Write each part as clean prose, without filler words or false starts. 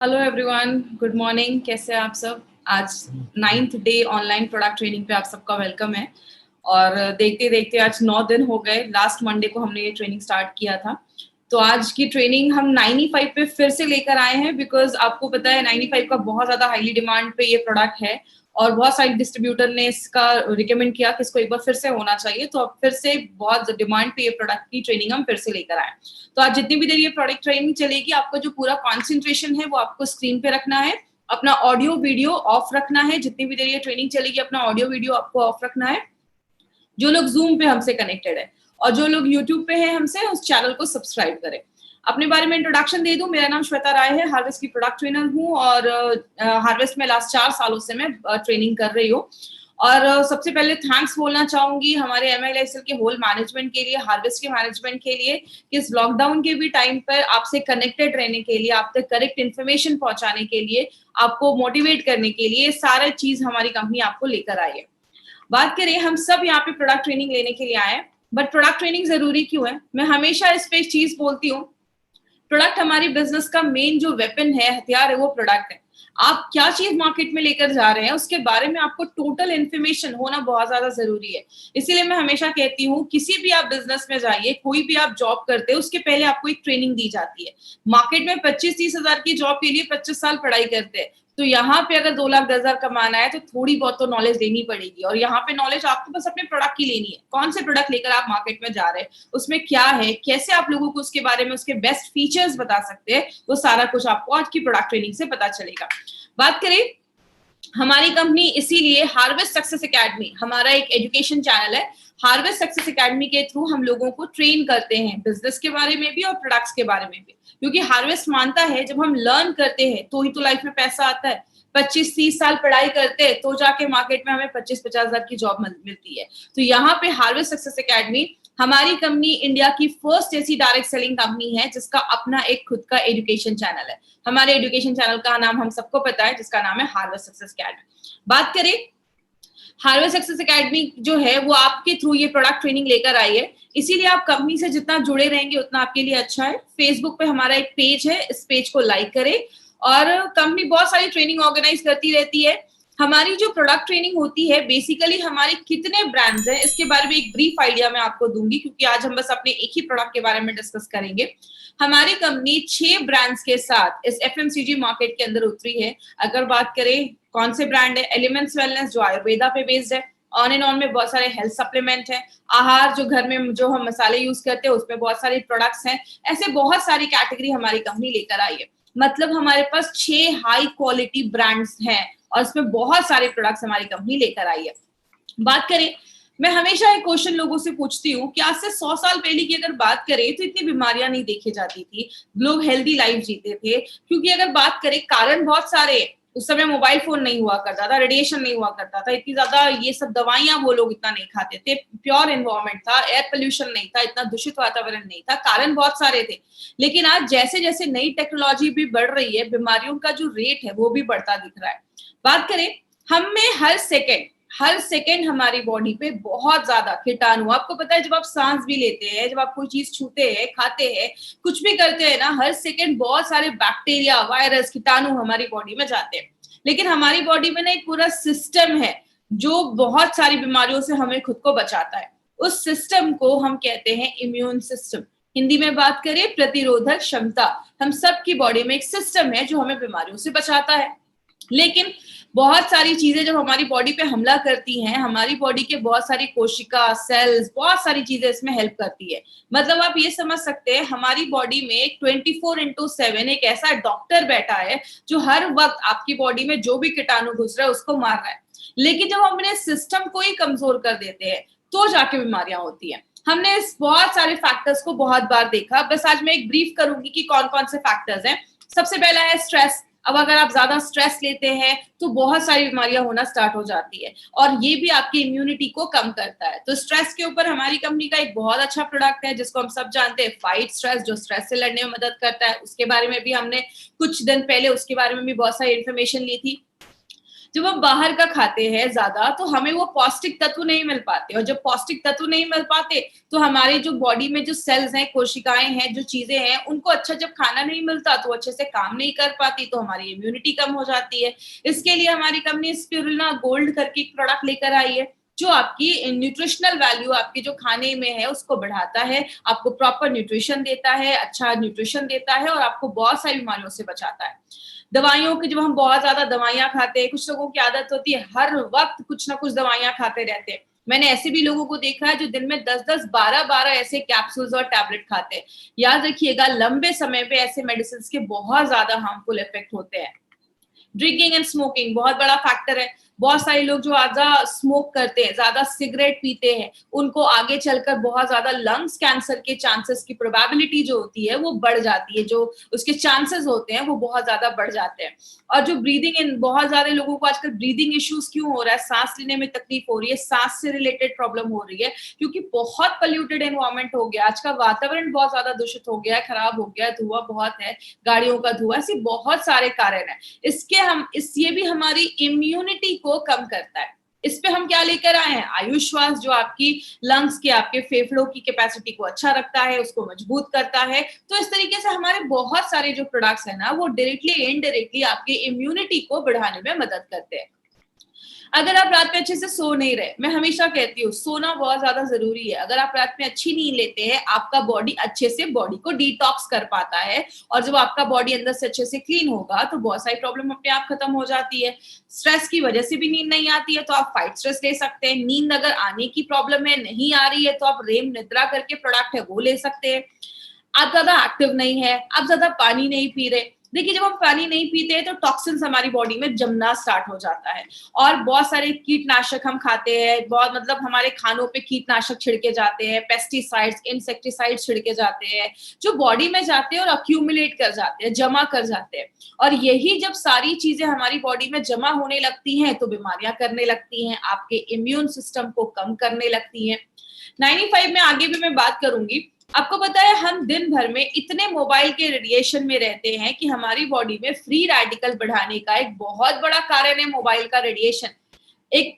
Hello everyone, good morning. कैसे हैं आप सब? आज 9th day online product training पे आप सबका वेलकम है। और देखते देखते आज 9 दिन हो गए। लास्ट मंडे को हमने ये ट्रेनिंग स्टार्ट किया था। तो आज की ट्रेनिंग हम 95 पे फिर से लेकर आए हैं, बिकॉज आपको पता है 95 का बहुत ज्यादा हाईली डिमांड पे ये प्रोडक्ट है और बहुत सारे डिस्ट्रीब्यूटर ने इसका रिकमेंड किया कि इसको एक बार फिर से होना चाहिए। तो अब फिर से बहुत डिमांड पे ये प्रोडक्ट की ट्रेनिंग हम फिर से लेकर आए। तो आज जितनी भी देर ये प्रोडक्ट ट्रेनिंग चलेगी, आपका जो पूरा कॉन्सेंट्रेशन है वो आपको स्क्रीन पे रखना है, अपना ऑडियो वीडियो ऑफ रखना है। जितनी भी देर ये ट्रेनिंग चलेगी अपना ऑडियो वीडियो आपको ऑफ रखना है। जो लोग जूम पे हमसे कनेक्टेड है और जो लोग यूट्यूब पे है हमसे, उस चैनल को सब्सक्राइब करें। अपने बारे में इंट्रोडक्शन दे दूं, मेरा नाम श्वेता राय है, हार्वेस्ट की प्रोडक्ट ट्रेनर हूं और हार्वेस्ट में लास्ट 4 सालों से मैं ट्रेनिंग कर रही हूँ। और सबसे पहले थैंक्स बोलना चाहूंगी हमारे MILSL के होल मैनेजमेंट के लिए, हार्वेस्ट के मैनेजमेंट के लिए, कि इस लॉकडाउन के भी टाइम पर आपसे कनेक्टेड रहने के लिए, आप तक करेक्ट इन्फॉर्मेशन पहुंचाने के लिए, आपको मोटिवेट करने के लिए सारा चीज हमारी कंपनी आपको लेकर आई है। बात करें, हम सब यहाँ पे प्रोडक्ट ट्रेनिंग लेने के लिए आए हैं, बट प्रोडक्ट ट्रेनिंग जरूरी क्यों है? मैं हमेशा इस पे चीज बोलती हूँ, प्रोडक्ट हमारी बिजनेस का मेन जो वेपन है, हथियार है, वो प्रोडक्ट है। आप क्या चीज मार्केट में लेकर जा रहे हैं उसके बारे में आपको टोटल इन्फॉर्मेशन होना बहुत ज्यादा जरूरी है। इसीलिए मैं हमेशा कहती हूँ, किसी भी आप बिजनेस में जाइए, कोई भी आप जॉब करते हो, उसके पहले आपको एक ट्रेनिंग दी जाती है। मार्केट में 25-30 हजार की जॉब के लिए 25 साल पढ़ाई करते हैं। तो यहाँ पे अगर 2 लाख 10 हजार कमाना है तो थोड़ी बहुत तो नॉलेज लेनी पड़ेगी। और यहाँ पे नॉलेज आपको बस अपने प्रोडक्ट की लेनी है। कौन से प्रोडक्ट लेकर आप मार्केट में जा रहे हैं, उसमें क्या है, कैसे आप लोगों को उसके बारे में उसके बेस्ट फीचर्स बता सकते हैं, वो सारा कुछ आपको आज की प्रोडक्ट ट्रेनिंग से पता चलेगा। बात करें हमारी कंपनी, इसीलिए हार्वेस्ट सक्सेस एकेडमी हमारा एक एजुकेशन चैनल है। हार्वेस्ट सक्सेस एकेडमी के थ्रू हम लोगों को ट्रेन करते हैं बिजनेस के बारे में भी और प्रोडक्ट्स के बारे में भी, क्योंकि हार्वेस्ट मानता है जब हम लर्न करते हैं तो ही तो लाइफ में पैसा आता है। 25-30 साल पढ़ाई करते हैं तो जाके मार्केट में हमें 25-50 हजार की जॉब मिलती है। तो यहाँ पे हार्वेस्ट सक्सेस एकेडमी हमारी कंपनी इंडिया की फर्स्ट ऐसी डायरेक्ट सेलिंग कंपनी है जिसका अपना एक खुद का एजुकेशन चैनल है। हमारे एजुकेशन चैनल का नाम हम सबको पता है, जिसका नाम है हार्वेस्ट सक्सेस एकेडमी। बात करें, हार्वेस्ट सक्सेस एकेडमी जो है वो आपके थ्रू ये प्रोडक्ट ट्रेनिंग लेकर आई है, इसीलिए आप कंपनी से जितना जुड़े रहेंगे उतना आपके लिए अच्छा है। फेसबुक पे हमारा एक पेज है, इस पेज को लाइक करें। और कंपनी बहुत सारी ट्रेनिंग ऑर्गेनाइज करती रहती है। हमारी जो प्रोडक्ट ट्रेनिंग होती है, बेसिकली हमारे कितने ब्रांड्स हैं इसके बारे में एक ब्रीफ आइडिया मैं आपको दूंगी, क्योंकि आज हम बस अपने एक ही प्रोडक्ट के बारे में डिस्कस करेंगे। हमारी कंपनी 6 ब्रांड्स के साथ इस FMCG मार्केट के अंदर उतरी है। अगर बात करें कौन से ब्रांड है, एलिमेंट्स वेलनेस जो आयुर्वेदा पे बेस्ड है, ऑन एंड ऑन में बहुत सारे हेल्थ सप्लीमेंट है, आहार जो घर में जो हम मसाले यूज करते हैं उसमें बहुत सारे प्रोडक्ट्स हैं। ऐसे बहुत सारी कैटेगरी हमारी कंपनी लेकर आई है। मतलब हमारे पास 6 हाई क्वालिटी ब्रांड्स हैं और इसमें बहुत सारे प्रोडक्ट्स हमारी कंपनी लेकर आई है। बात करें, मैं हमेशा एक क्वेश्चन लोगों से पूछती हूँ कि आज से 100 साल पहले की अगर बात करें तो इतनी बीमारियां नहीं देखी जाती थी, लोग हेल्दी लाइफ जीते थे। क्योंकि अगर बात करें, कारण बहुत सारे, उस समय मोबाइल फोन नहीं हुआ करता था, रेडिएशन नहीं हुआ करता था, इतनी ज्यादा ये सब दवाइयां वो लोग इतना नहीं खाते थे, प्योर एनवायरमेंट था, एयर पोल्यूशन नहीं था, इतना दूषित वातावरण नहीं था, कारण बहुत सारे थे। लेकिन आज जैसे जैसे नई टेक्नोलॉजी भी बढ़ रही है, बीमारियों का जो रेट है वो भी बढ़ता दिख रहा है। बात करें, हम में हर सेकेंड हमारी बॉडी पे बहुत ज्यादा कीटाणु, आपको पता है जब आप सांस भी लेते हैं, जब आप कोई चीज छूते हैं, खाते हैं, कुछ भी करते हैं ना, हर सेकेंड बहुत सारे बैक्टीरिया, वायरस, कीटाणु हमारी बॉडी में जाते हैं। लेकिन हमारी बॉडी में ना एक पूरा सिस्टम है जो बहुत सारी बीमारियों से हमें खुद को बचाता है। उस सिस्टम को हम कहते हैं इम्यून सिस्टम। हिंदी में बात करें, प्रतिरोधक क्षमता। हम सब की बॉडी में एक सिस्टम है जो हमें बीमारियों से बचाता है। लेकिन बहुत सारी चीजें जब हमारी बॉडी पे हमला करती हैं, हमारी बॉडी के बहुत सारी कोशिका, सेल्स, बहुत सारी चीजें इसमें हेल्प करती है। मतलब आप ये समझ सकते हैं, हमारी बॉडी में 24/7 एक ऐसा डॉक्टर बैठा है जो हर वक्त आपकी बॉडी में जो भी कीटाणु घुस रहा है उसको मार रहा है। लेकिन जब हम अपने सिस्टम को ही कमजोर कर देते हैं तो जाके बीमारियां होती हैं। हमने इस बहुत सारे फैक्टर्स को बहुत बार देखा, बस आज मैं एक ब्रीफ करूंगी कि कौन कौन से फैक्टर्स हैं। सबसे पहला है स्ट्रेस। अब अगर आप ज्यादा स्ट्रेस लेते हैं तो बहुत सारी बीमारियां होना स्टार्ट हो जाती है और ये भी आपकी इम्यूनिटी को कम करता है। तो स्ट्रेस के ऊपर हमारी कंपनी का एक बहुत अच्छा प्रोडक्ट है जिसको हम सब जानते हैं, फाइट स्ट्रेस, जो स्ट्रेस से लड़ने में मदद करता है। उसके बारे में भी हमने कुछ दिन पहले उसके बारे में भी बहुत सारी इंफॉर्मेशन ली थी। जब हम बाहर का खाते हैं ज्यादा तो हमें वो पौष्टिक तत्व नहीं मिल पाते, और जब पौष्टिक तत्व नहीं मिल पाते तो हमारे जो बॉडी में जो सेल्स हैं, कोशिकाएं हैं, जो चीजें हैं, उनको अच्छा जब खाना नहीं मिलता तो अच्छे से काम नहीं कर पाती, तो हमारी इम्यूनिटी कम हो जाती है। इसके लिए हमारी कंपनी स्पिरुलिना गोल्ड करके एक प्रोडक्ट लेकर आई है जो आपकी न्यूट्रिशनल वैल्यू आपके जो खाने में है उसको बढ़ाता है, आपको प्रॉपर न्यूट्रिशन देता है, अच्छा न्यूट्रिशन देता है और आपको बहुत सारी बीमारियों से बचाता है। दवाइयों की, जब हम बहुत ज्यादा दवाइयां खाते हैं, कुछ लोगों की आदत होती है हर वक्त कुछ ना कुछ दवाइयां खाते रहते हैं। मैंने ऐसे भी लोगों को देखा है जो दिन में 10-10, 12-12 ऐसे कैप्सूल्स और टैबलेट खाते हैं। याद रखिएगा, लंबे समय पे ऐसे मेडिसिन के बहुत ज्यादा हार्मफुल इफेक्ट होते हैं। ड्रिंकिंग एंड स्मोकिंग बहुत बड़ा फैक्टर है। बहुत सारे लोग जो ज्यादा स्मोक करते हैं, ज्यादा सिगरेट पीते हैं, उनको आगे चलकर बहुत ज्यादा लंग्स कैंसर के चांसेस की प्रोबेबिलिटी जो होती है वो बढ़ जाती है, जो उसके चांसेस होते हैं वो बहुत ज्यादा बढ़ जाते हैं। और जो ब्रीदिंग इन, बहुत सारे लोगों को आजकल ब्रीदिंग इश्यूज क्यों हो रहा है, सांस लेने में तकलीफ हो रही है, सांस से रिलेटेड प्रॉब्लम हो रही है, क्योंकि बहुत पोल्यूटेड एनवायरमेंट हो गया। आज का वातावरण बहुत ज्यादा दूषित हो गया है, खराब हो गया है, धुआं बहुत है, गाड़ियों का धुआं, ऐसे बहुत सारे कारण है। ये भी हमारी इम्यूनिटी को कम करता है। इस पे हम क्या लेकर आए हैं, आयुश्वास, जो आपकी लंग्स के, आपके फेफड़ों की कैपेसिटी को अच्छा रखता है, उसको मजबूत करता है। तो इस तरीके से हमारे बहुत सारे जो प्रोडक्ट्स है ना, वो डायरेक्टली इनडायरेक्टली आपकी इम्यूनिटी को बढ़ाने में मदद करते हैं। अगर आप रात में अच्छे से सो नहीं रहे, मैं हमेशा कहती हूँ सोना बहुत ज्यादा जरूरी है। अगर आप रात में अच्छी नींद लेते हैं, आपका बॉडी अच्छे से बॉडी को डिटॉक्स कर पाता है, और जब आपका बॉडी अंदर से अच्छे से क्लीन होगा तो बहुत सारी प्रॉब्लम अपने आप खत्म हो जाती है। स्ट्रेस की वजह से भी नींद नहीं आती है तो आप फाइट स्ट्रेस ले सकते हैं। नींद अगर आने की प्रॉब्लम है, नहीं आ रही है, तो आप रेम निद्रा करके प्रोडक्ट है वो ले सकते हैं। आप ज्यादा एक्टिव नहीं है, आप ज्यादा पानी नहीं पी रहे, देखिए जब हम पानी नहीं पीते हैं तो टॉक्सिन्स हमारी बॉडी में जमना स्टार्ट हो जाता है, और बहुत सारे कीटनाशक हम खाते हैं, बहुत मतलब हमारे खानों पे कीटनाशक छिड़के जाते हैं, पेस्टिसाइड्स, इंसेक्टिसाइड्स छिड़के जाते हैं, जो बॉडी में जाते हैं और अक्यूमुलेट कर जाते हैं, जमा कर जाते हैं। और यही जब सारी चीजें हमारी बॉडी में जमा होने लगती हैं तो बीमारियां करने लगती हैं, आपके इम्यून सिस्टम को कम करने लगती हैं। 95 में आगे भी मैं बात करूंगी। आपको पता है हम दिन भर में इतने मोबाइल के रेडिएशन में रहते हैं कि हमारी बॉडी में फ्री रेडिकल बढ़ाने का एक बहुत बड़ा कारण है मोबाइल का रेडिएशन। एक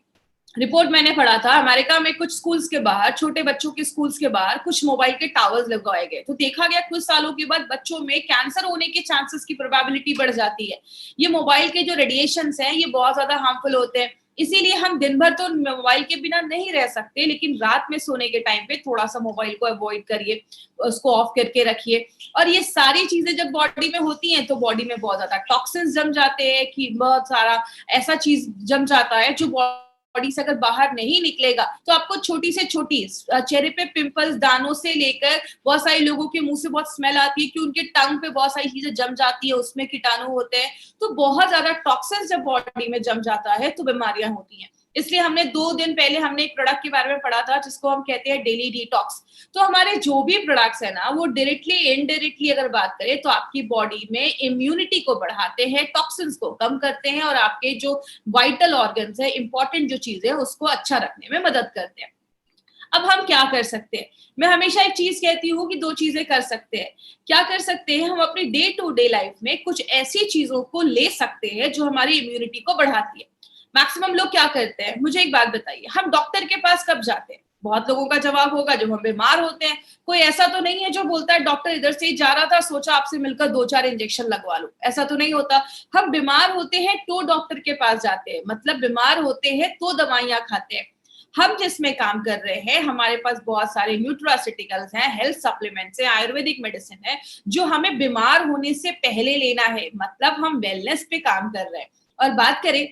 रिपोर्ट मैंने पढ़ा था, अमेरिका में कुछ स्कूल्स के बाहर, छोटे बच्चों के स्कूल्स के बाहर कुछ मोबाइल के टावर्स लगाए गए, तो देखा गया कुछ सालों के बाद बच्चों में कैंसर होने के चांसेस की प्रोबेबिलिटी बढ़ जाती है। ये मोबाइल के जो रेडिएशंस हैं ये बहुत ज्यादा हार्मफुल होते हैं। इसीलिए हम दिन भर तो मोबाइल के बिना नहीं रह सकते, लेकिन रात में सोने के टाइम पे थोड़ा सा मोबाइल को अवॉइड करिए, उसको ऑफ करके रखिए। और ये सारी चीजें जब बॉडी में होती हैं तो बॉडी में बहुत ज्यादा टॉक्सिन्स जम जाते हैं, कि बहुत सारा ऐसा चीज जम जाता है जो बॉडी से अगर बाहर नहीं निकलेगा तो आपको छोटी से छोटी चेहरे पे पिंपल्स, दानों से लेकर, बहुत सारे लोगों के मुंह से बहुत स्मेल आती है कि उनके टंग पे बहुत सारी चीजें जम जाती है, उसमें कीटाणु होते हैं। तो बहुत ज्यादा टॉक्सिन्स जब बॉडी में जम जाता है तो बीमारियां होती हैं। इसलिए हमने 2 दिन पहले हमने एक प्रोडक्ट के बारे में पढ़ा था जिसको हम कहते हैं डेली डिटॉक्स। तो हमारे जो भी प्रोडक्ट्स है ना, वो डायरेक्टली इनडायरेक्टली अगर बात करें तो आपकी बॉडी में इम्यूनिटी को बढ़ाते हैं, टॉक्सिन्स को कम करते हैं, और आपके जो वाइटल ऑर्गन्स है, इंपॉर्टेंट जो चीजें है, उसको अच्छा रखने में मदद करते हैं। अब हम क्या कर सकते हैं, मैं हमेशा एक चीज कहती हूँ कि 2 चीजें कर सकते हैं। क्या कर सकते हैं, हम अपनी डे टू डे लाइफ में कुछ ऐसी चीजों को ले सकते हैं जो हमारी इम्यूनिटी को बढ़ाती है। मैक्सिमम लोग क्या करते हैं, मुझे एक बात बताइए, हम डॉक्टर के पास कब जाते हैं? बहुत लोगों का जवाब होगा जब हम बीमार होते हैं। कोई ऐसा तो नहीं है जो बोलता है डॉक्टर इधर से ही जा रहा था, सोचा आपसे मिलकर 2-4 इंजेक्शन लगवा लो, ऐसा तो नहीं होता। हम बीमार होते हैं तो डॉक्टर के पास जाते हैं, मतलब बीमार होते हैं तो दवाइयां खाते हैं। हम जिसमें काम कर रहे हैं, हमारे पास बहुत सारे न्यूट्रास्यूटिकल्स हैं, हेल्थ सप्लीमेंट्स हैं, आयुर्वेदिक मेडिसिन है, जो हमें बीमार होने से पहले लेना है, मतलब हम वेलनेस पे काम कर रहे हैं। और बात करें,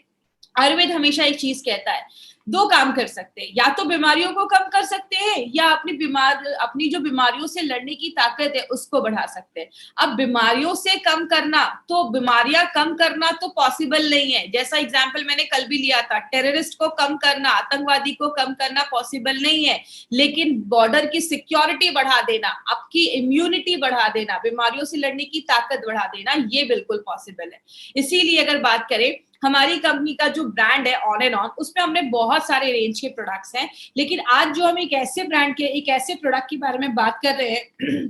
आयुर्वेद हमेशा एक चीज कहता है, 2 काम कर सकते हैं, या तो बीमारियों को कम कर सकते हैं, या अपनी जो बीमारियों से लड़ने की ताकत है उसको बढ़ा सकते हैं। अब बीमारियों से कम करना, तो बीमारियां कम करना तो पॉसिबल नहीं है। जैसा एग्जांपल मैंने कल भी लिया था, टेररिस्ट को कम करना, आतंकवादी को कम करना पॉसिबल नहीं है, लेकिन बॉर्डर की सिक्योरिटी बढ़ा देना, आपकी इम्यूनिटी बढ़ा देना, बीमारियों से लड़ने की ताकत बढ़ा देना, ये बिल्कुल पॉसिबल है। इसीलिए अगर बात करें, हमारी कंपनी का जो ब्रांड है ऑन एंड ऑन, उसमें हमने बहुत सारे रेंज के प्रोडक्ट्स हैं, लेकिन आज जो हम एक ऐसे ब्रांड के, एक ऐसे प्रोडक्ट के बारे में बात कर रहे हैं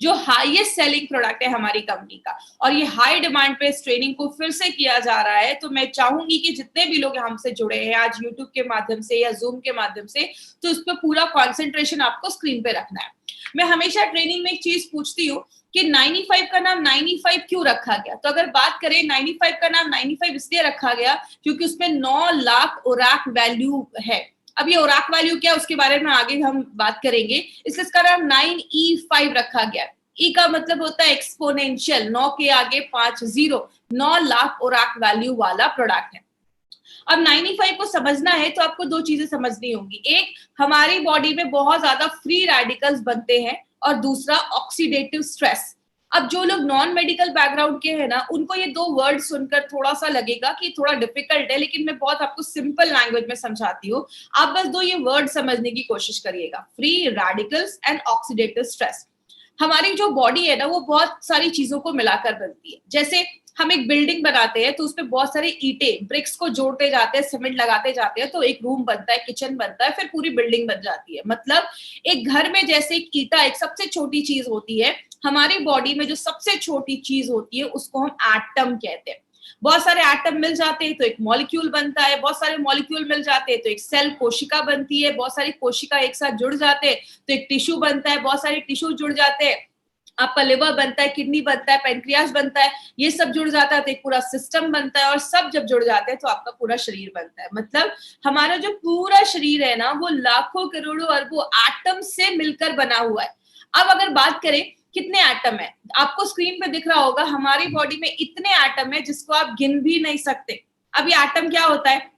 जो हाईएस्ट सेलिंग प्रोडक्ट है हमारी कंपनी का, और ये हाई डिमांड पे इस ट्रेनिंग को फिर से किया जा रहा है। तो मैं चाहूंगी कि जितने भी लोग हमसे जुड़े हैं आज यूट्यूब के माध्यम से या जूम के माध्यम से, तो उस पर पूरा कॉन्सेंट्रेशन आपको स्क्रीन पे रखना है। मैं हमेशा ट्रेनिंग में एक चीज पूछती हूँ कि 95 का नाम 95 क्यों रखा गया। तो अगर बात करें 95 का नाम 95 इसलिए रखा गया क्योंकि उसमें 9 लाख ओराक वैल्यू है। अब ये ओराक वैल्यू क्या है उसके बारे में आगे हम बात करेंगे, इसलिए इसका नाम 9E5 रखा गया। ई का मतलब होता है एक्सपोनेंशियल, 9 के आगे 5 जीरो, 9 लाख ओराक वैल्यू वाला प्रोडक्ट है। अब 95 को समझना है तो आपको दो चीजें समझनी होंगी। एक, हमारी बॉडी में बहुत ज्यादा फ्री रेडिकल्स बनते हैं, और दूसरा ऑक्सीडेटिव स्ट्रेस। अब जो लोग नॉन मेडिकल बैकग्राउंड के हैं ना, उनको ये दो वर्ड सुनकर थोड़ा सा लगेगा कि थोड़ा डिफिकल्ट है, लेकिन मैं बहुत आपको सिंपल लैंग्वेज में समझाती हूँ। आप बस दो ये वर्ड समझने की कोशिश करिएगा, free radicals and oxidative stress. हमारी जो बॉडी है ना, वो बहुत सारी चीजों को मिलाकर बनती है। जैसे हम एक बिल्डिंग बनाते हैं तो उसमें बहुत सारे ईंटे ब्रिक्स को जोड़ते जाते हैं, सीमेंट लगाते जाते हैं, तो एक रूम बनता है, किचन बनता है, फिर पूरी बिल्डिंग बन जाती है। मतलब एक घर में जैसे एक ईंटा एक सबसे छोटी चीज होती है, हमारी बॉडी में जो सबसे छोटी चीज होती है उसको हम एटम कहते हैं। बहुत सारे एटम मिल जाते हैं तो एक मॉलिक्यूल बनता है, बहुत सारे मॉलिक्यूल मिल जाते हैं तो एक सेल कोशिका बनती है, बहुत सारी कोशिका एक साथ जुड़ जाते हैं तो एक टिश्यू बनता है, बहुत सारे टिश्यू जुड़ जाते हैं, आपका लिवर बनता है, किडनी बनता है, पेनक्रियास बनता है, ये सब जुड़ जाता है तो एक पूरा सिस्टम बनता है, और सब जब जुड़ जाते हैं तो आपका पूरा शरीर बनता है। मतलब हमारा जो पूरा शरीर है ना, वो लाखों करोड़ों अरबों एटम से मिलकर बना हुआ है। अब अगर बात करें कितने एटम है, आपको स्क्रीन पे दिख रहा होगा हमारी बॉडी में इतने एटम है जिसको आप गिन भी नहीं सकते। अब ये एटम क्या होता है?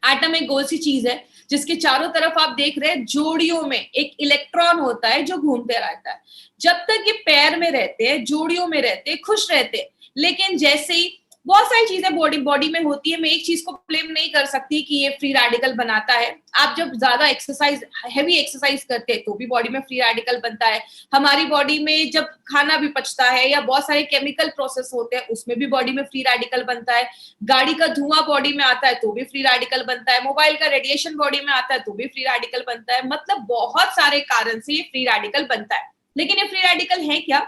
एटम एक गोल सी चीज है जिसके चारों तरफ आप देख रहे हैं जोड़ियों में एक इलेक्ट्रॉन होता है जो घूमते रहता है। जब तक ये पैर में रहते हैं, जोड़ियों में रहते हैं, खुश रहते हैं, लेकिन जैसे ही बहुत सारी चीजें बॉडी में होती है, मैं एक चीज को ब्लेम नहीं कर सकती कि ये फ्री रेडिकल बनाता है। आप जब ज्यादा एक्सरसाइज, हैवी एक्सरसाइज करते हैं तो भी बॉडी में फ्री रेडिकल बनता है। हमारी बॉडी में जब खाना भी पचता है या बहुत सारे केमिकल प्रोसेस होते हैं उसमें भी बॉडी में फ्री रेडिकल बनता है। गाड़ी का धुआं बॉडी में आता है तो भी फ्री रेडिकल बनता है। मोबाइल का रेडिएशन बॉडी में आता है तो भी फ्री रेडिकल बनता है। मतलब बहुत सारे कारण से ये फ्री रेडिकल बनता है। लेकिन ये फ्री रेडिकल है क्या?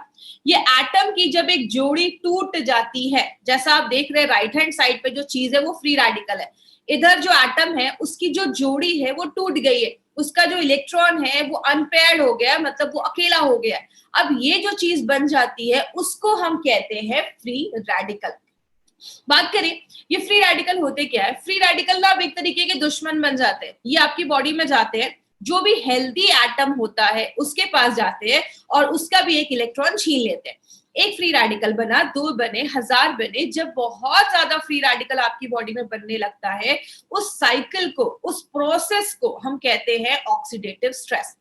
ये एटम की जब एक जोड़ी टूट जाती है, जैसा आप देख रहे हैं राइट हैंड साइड पे जो चीज है वो फ्री रेडिकल है। इधर जो एटम है उसकी जो जोड़ी है वो टूट गई है, उसका जो इलेक्ट्रॉन है वो अनपेयर्ड हो गया, मतलब वो अकेला हो गया। अब ये जो चीज बन जाती है उसको हम कहते हैं फ्री रेडिकल। बात करें ये फ्री रेडिकल होते क्या है? फ्री रेडिकल ना अब एक तरीके के दुश्मन बन जाते हैं। ये आपकी बॉडी में जाते हैं, जो भी हेल्दी एटम होता है उसके पास जाते हैं और उसका भी एक इलेक्ट्रॉन छीन लेते हैं। एक फ्री रेडिकल बना, दो बने, 1000 बने। जब बहुत ज्यादा फ्री रेडिकल आपकी बॉडी में बनने लगता है, उस साइकिल को, उस प्रोसेस को हम कहते हैं ऑक्सीडेटिव स्ट्रेस।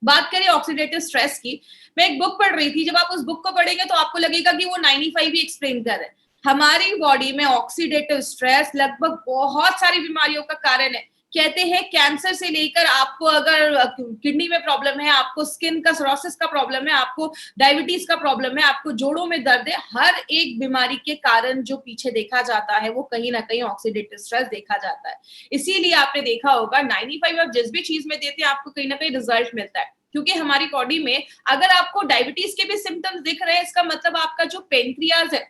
बात करें ऑक्सीडेटिव स्ट्रेस की, मैं एक बुक पढ़ रही थी। जब आप उस बुक को पढ़ेंगे तो आपको लगेगा कि वो 95 ही एक्सप्लेन कर रहे हैं। हमारी बॉडी में ऑक्सीडेटिव स्ट्रेस लगभग बहुत सारी बीमारियों का कारण है। कहते हैं कैंसर से लेकर आपको अगर किडनी में प्रॉब्लम है, आपको स्किन का सोरोसिस का प्रॉब्लम है, आपको डायबिटीज का प्रॉब्लम है, आपको जोड़ों में दर्द है, हर एक बीमारी के कारण जो पीछे देखा जाता है वो कहीं ना कहीं ऑक्सीडेटिव स्ट्रेस देखा जाता है। इसीलिए आपने देखा होगा 95 आप जिस भी चीज में देते हैं आपको कहीं ना कहीं रिजल्ट मिलता है। क्योंकि हमारी बॉडी में अगर आपको डायबिटीज के भी सिम्टम्स दिख रहे हैं, इसका मतलब आपका जो पेनक्रियाज है,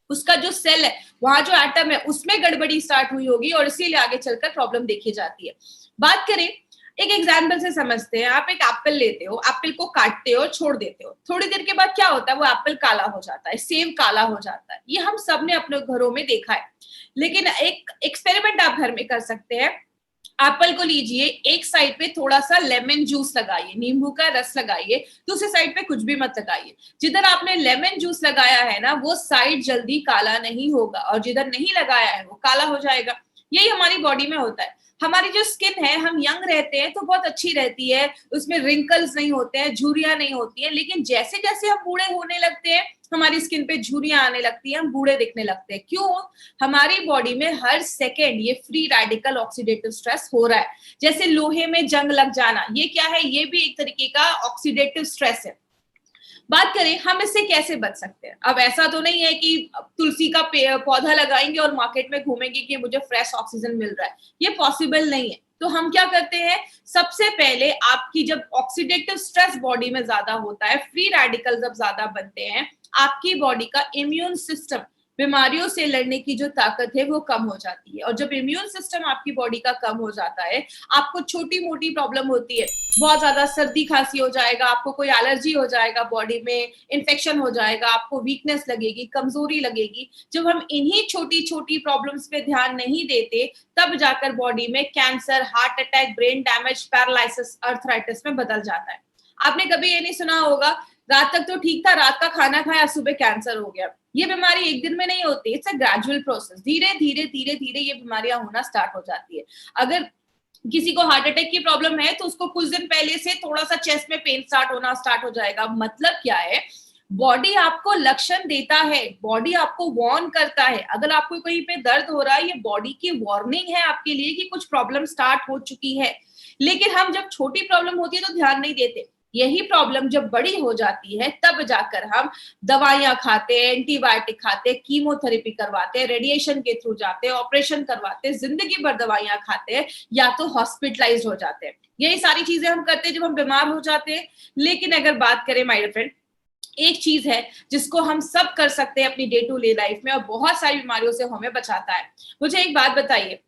उसका जो सेल है, वहां जो एटम है उसमें गड़बड़ी स्टार्ट हुई होगी और इसीलिए आगे चलकर प्रॉब्लम देखी जाती है। बात करें एक एग्जाम्पल से समझते हैं। आप एक एप्पल लेते हो, एप्पल को काटते हो, छोड़ देते हो, थोड़ी देर के बाद क्या होता है? वो एप्पल काला हो जाता है, सेब काला हो जाता है। ये हम सब ने अपने घरों में देखा है। लेकिन एक एक्सपेरिमेंट आप घर में कर सकते हैं। एप्पल को लीजिए, एक साइड पे थोड़ा सा लेमन जूस लगाइए, नींबू का रस लगाइए, दूसरे साइड पे कुछ भी मत लगाइए। जिधर आपने लेमन जूस लगाया है ना, वो साइड जल्दी काला नहीं होगा, और जिधर नहीं लगाया है वो काला हो जाएगा। यही हमारी बॉडी में होता है। हमारी जो स्किन है, हम यंग रहते हैं तो बहुत अच्छी रहती है, उसमें रिंकल्स नहीं होते हैं, झुर्रियां नहीं होती हैं। लेकिन जैसे जैसे हम बूढ़े होने लगते हैं, हमारी स्किन पे झुर्रियां आने लगती हैं, हम बूढ़े दिखने लगते हैं। क्यों? हमारी बॉडी में हर सेकेंड ये फ्री रेडिकल ऑक्सीडेटिव स्ट्रेस हो रहा है। जैसे लोहे में जंग लग जाना, ये क्या है? ये भी एक तरीके का ऑक्सीडेटिव स्ट्रेस है। बात करें हम इससे कैसे बच सकते हैं। अब ऐसा तो नहीं है कि तुलसी का पौधा लगाएंगे और मार्केट में घूमेंगे कि मुझे फ्रेश ऑक्सीजन मिल रहा है, ये पॉसिबल नहीं है। तो हम क्या करते हैं, सबसे पहले आपकी जब ऑक्सीडेटिव स्ट्रेस बॉडी में ज्यादा होता है, फ्री रेडिकल जब ज्यादा बनते हैं, आपकी बॉडी का इम्यून सिस्टम, बीमारियों से लड़ने की जो ताकत है वो कम हो जाती है। और जब इम्यून सिस्टम आपकी बॉडी का कम हो जाता है, आपको छोटी मोटी प्रॉब्लम होती है, बहुत ज्यादा सर्दी खांसी हो जाएगा, आपको कोई एलर्जी हो जाएगा, बॉडी में इन्फेक्शन हो जाएगा, आपको वीकनेस लगेगी, कमजोरी लगेगी। जब हम इन्हीं छोटी छोटी प्रॉब्लम्स पे ध्यान नहीं देते, तब जाकर बॉडी में cancer, heart attack, brain damage, paralysis, arthritis में बदल जाता है। आपने कभी ये नहीं सुना होगा, रात तक तो ठीक था, रात का खाना खाया, सुबह कैंसर हो गया। ये बीमारी एक दिन में नहीं होती, इट्स अ ग्रेजुअल प्रोसेस। धीरे धीरे धीरे धीरे ये बीमारियां होना स्टार्ट हो जाती है। अगर किसी को हार्ट अटैक की प्रॉब्लम है तो उसको कुछ दिन पहले से थोड़ा सा चेस्ट में पेन स्टार्ट हो जाएगा। मतलब क्या है, बॉडी आपको लक्षण देता है, बॉडी आपको वार्न करता है। अगर आपको कहीं पे दर्द हो रहा है, ये बॉडी की वार्निंग है आपके लिए कि कुछ प्रॉब्लम स्टार्ट हो चुकी है। लेकिन हम जब छोटी प्रॉब्लम होती है तो ध्यान नहीं देते, यही प्रॉब्लम जब बड़ी हो जाती है तब जाकर हम दवाइयां खाते हैं, एंटीबायोटिक खाते हैं, कीमोथेरेपी करवाते हैं, रेडिएशन के थ्रू जाते हैं, ऑपरेशन करवाते हैं, जिंदगी भर दवाइयां खाते हैं, या तो हॉस्पिटलाइज हो जाते हैं। यही सारी चीजें हम करते हैं जब हम बीमार हो जाते हैं। लेकिन अगर बात करें माय डियर फ्रेंड, एक चीज है जिसको हम सब कर सकते हैं अपनी डे टू डे लाइफ में और बहुत सारी बीमारियों से हमें बचाता है। मुझे एक बात बताइए,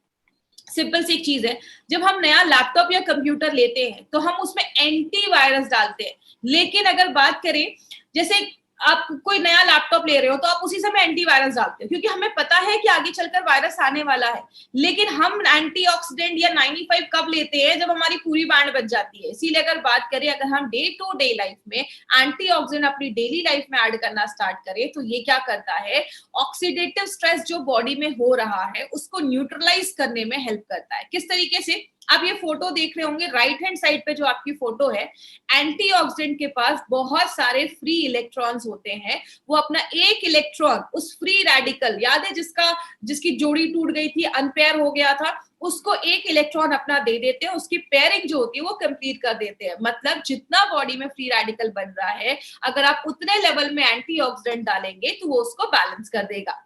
सिंपल सी एक चीज है, जब हम नया लैपटॉप या कंप्यूटर लेते हैं तो हम उसमें एंटीवायरस डालते हैं। लेकिन अगर बात करें, जैसे आप कोई नया लैपटॉप ले रहे हो तो आप उसी समय एंटीवायरस डालते हो, क्योंकि हमें पता है कि आगे चलकर वायरस आने वाला है। लेकिन हम एंटीऑक्सीडेंट या 95 कब लेते हैं, जब हमारी पूरी बैंड बच जाती है। इसीलिए अगर बात करें, अगर हम डे टू डे लाइफ में एंटीऑक्सीडेंट अपनी डेली लाइफ में ऐड करना स्टार्ट करें, तो ये क्या करता है, ऑक्सीडेटिव स्ट्रेस जो बॉडी में हो रहा है उसको न्यूट्रलाइज करने में हेल्प करता है। किस तरीके से, आप ये फोटो देख रहे होंगे, राइट हैंड साइड पे जो आपकी फोटो है, एंटीऑक्सीडेंट के पास बहुत सारे फ्री इलेक्ट्रॉन्स होते हैं। वो अपना एक इलेक्ट्रॉन उस फ्री रेडिकल, याद है जिसकी जोड़ी टूट गई थी, अनपेयर हो गया था, उसको एक इलेक्ट्रॉन अपना दे देते हैं, उसकी पेयरिंग जो होती है वो कंप्लीट कर देते हैं। मतलब जितना बॉडी में फ्री रेडिकल बन रहा है, अगर आप उतने लेवल में एंटीऑक्सीडेंट डालेंगे तो वो उसको बैलेंस कर देगा।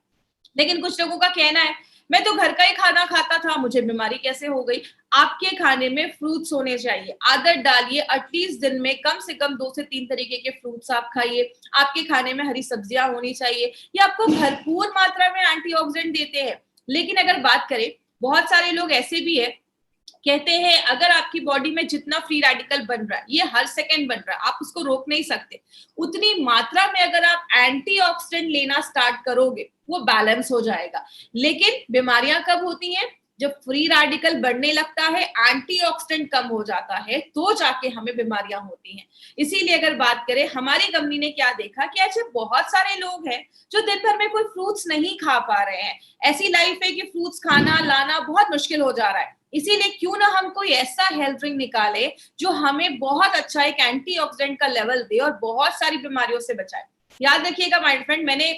लेकिन कुछ लोगों का कहना है, मैं तो घर का ही खाना खाता था, मुझे बीमारी कैसे हो गई। आपके खाने में फ्रूट्स होने चाहिए, आदत डालिए, एटलीस्ट दिन में कम से कम 2 से 3 तरीके के फ्रूट्स आप खाइए। आपके खाने में हरी सब्जियां होनी चाहिए, ये आपको भरपूर मात्रा में एंटीऑक्सीडेंट देते हैं। लेकिन अगर बात करें, बहुत सारे लोग ऐसे भी है, कहते हैं अगर आपकी बॉडी में जितना फ्री रेडिकल बन रहा है, ये हर सेकंड बन रहा है, आप उसको रोक नहीं सकते, उतनी मात्रा में अगर आप एंटीऑक्सीडेंट लेना स्टार्ट करोगे वो बैलेंस हो जाएगा। लेकिन बीमारियां कब होती हैं, जब फ्री रेडिकल बढ़ने लगता है, एंटीऑक्सीडेंट कम हो जाता है, तो जाके हमें बीमारियां होती हैं। इसीलिए अगर बात करें, हमारी कंपनी ने क्या देखा कि ऐसे बहुत सारे लोग हैं जो दिन भर में कोई फ्रूट्स नहीं खा पा रहे हैं। ऐसी लाइफ है कि फ्रूट्स खाना लाना बहुत मुश्किल हो जा रहा है। इसीलिए क्यों ना हम कोई ऐसा हेल्थ ड्रिंक निकाले जो हमें बहुत अच्छा एक एंटीऑक्सीडेंट का लेवल दे और बहुत सारी बीमारियों से बचाए। याद रखिएगा माय फ्रेंड, मैंने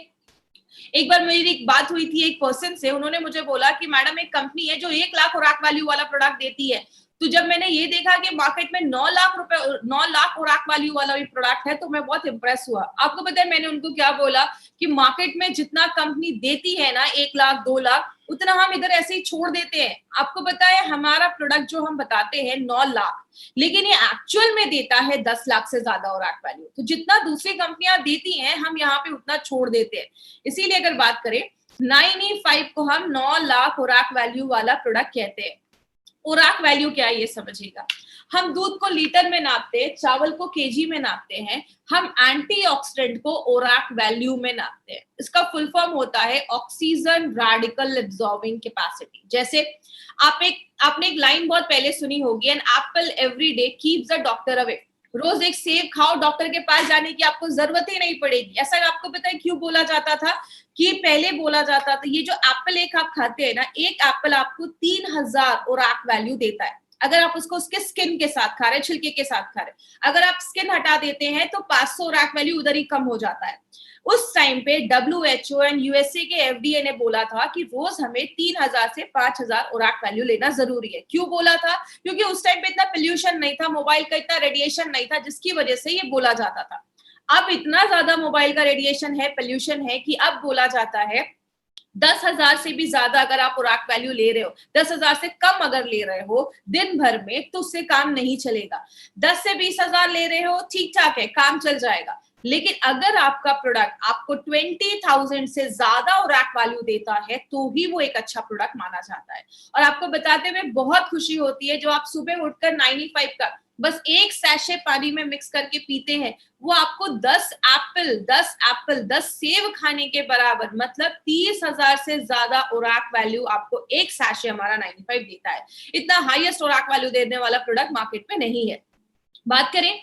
एक बार मेरी एक बात हुई थी एक पर्सन से, उन्होंने मुझे बोला कि मैडम एक कंपनी है जो 1 लाख खुराक वैल्यू वाला प्रोडक्ट देती है। तो जब मैंने ये देखा कि मार्केट में 9 लाख खुराक वैल्यू वाला भी प्रोडक्ट है, तो मैं बहुत इंप्रेस हुआ। आपको पता है मैंने उनको क्या बोला कि मार्केट में जितना कंपनी देती है ना, 1 लाख 2 लाख, उतना हम इधर ऐसे ही छोड़ देते हैं। आपको पता है हमारा प्रोडक्ट जो हम बताते हैं 9 लाख, लेकिन ये एक्चुअल में देता है 10 लाख से ज्यादा खुराक वैल्यू। तो जितना दूसरी कंपनियां देती हैं, हम यहाँ पे उतना छोड़ देते हैं। इसीलिए अगर बात करें, 95 को हम 9 लाख खुराक वैल्यू वाला प्रोडक्ट कहते हैं। खुराक वैल्यू क्या है ये समझिएगा। हम दूध को लीटर में नापते हैं, चावल को केजी में नापते हैं, हम एंटीऑक्सीडेंट को ओराक वैल्यू में नापते हैं। इसका फुल फॉर्म होता है ऑक्सीजन रेडिकल एब्जॉर्बिंग कैपेसिटी। जैसे आपने एक लाइन बहुत पहले सुनी होगी, an apple every day keeps the doctor away. रोज एक सेब खाओ, डॉक्टर के पास जाने की आपको जरूरत ही नहीं पड़ेगी। ऐसा आपको पता है क्यों बोला जाता था? कि पहले बोला जाता था ये जो एप्पल एक आप खाते हैं ना, एक एप्पल आपको 3000 ओराक वैल्यू देता है। अगर आप उसको उसके स्किन के साथ खा रहे हैं, छिलके के साथ खा रहे हैं, अगर आप स्किन हटा देते हैं तो 500 ओराक वैल्यू उधर ही कम हो जाता है। उस टाइम पे WHO एंड यूएसए के FDA ने बोला था कि रोज हमें 3000 से 5000 ओराक वैल्यू लेना जरूरी है। क्यों बोला था? क्योंकि उस टाइम पे इतना पोल्यूशन नहीं था, मोबाइल का इतना रेडिएशन नहीं था, जिसकी वजह से ये बोला जाता था। अब इतना ज्यादा मोबाइल का रेडिएशन है, पोल्यूशन है, कि अब बोला जाता है 10,000 से भी ज्यादा अगर आप उराक वैल्यू ले रहे हो, 10,000 से कम अगर ले रहे हो दिन भर में, तो उससे काम नहीं चलेगा। 10 से 20,000 ले रहे हो, ठीक ठाक है, काम चल जाएगा। लेकिन अगर आपका प्रोडक्ट आपको 20,000 से ज्यादा उराक वैल्यू देता है, तो ही वो एक अच्छा प्रोडक्ट माना जाता है। और आपको बताते हुए बहुत खुशी होती है, जो आप सुबह उठकर 95 का बस एक सैशे पानी में मिक्स करके पीते हैं, वो आपको 10 सेब खाने के बराबर, मतलब 30,000 से ज्यादा उराक वैल्यू आपको एक सैशे हमारा 95 देता है। इतना हाईएस्ट उराक वैल्यू देने वाला प्रोडक्ट मार्केट में नहीं है। बात करें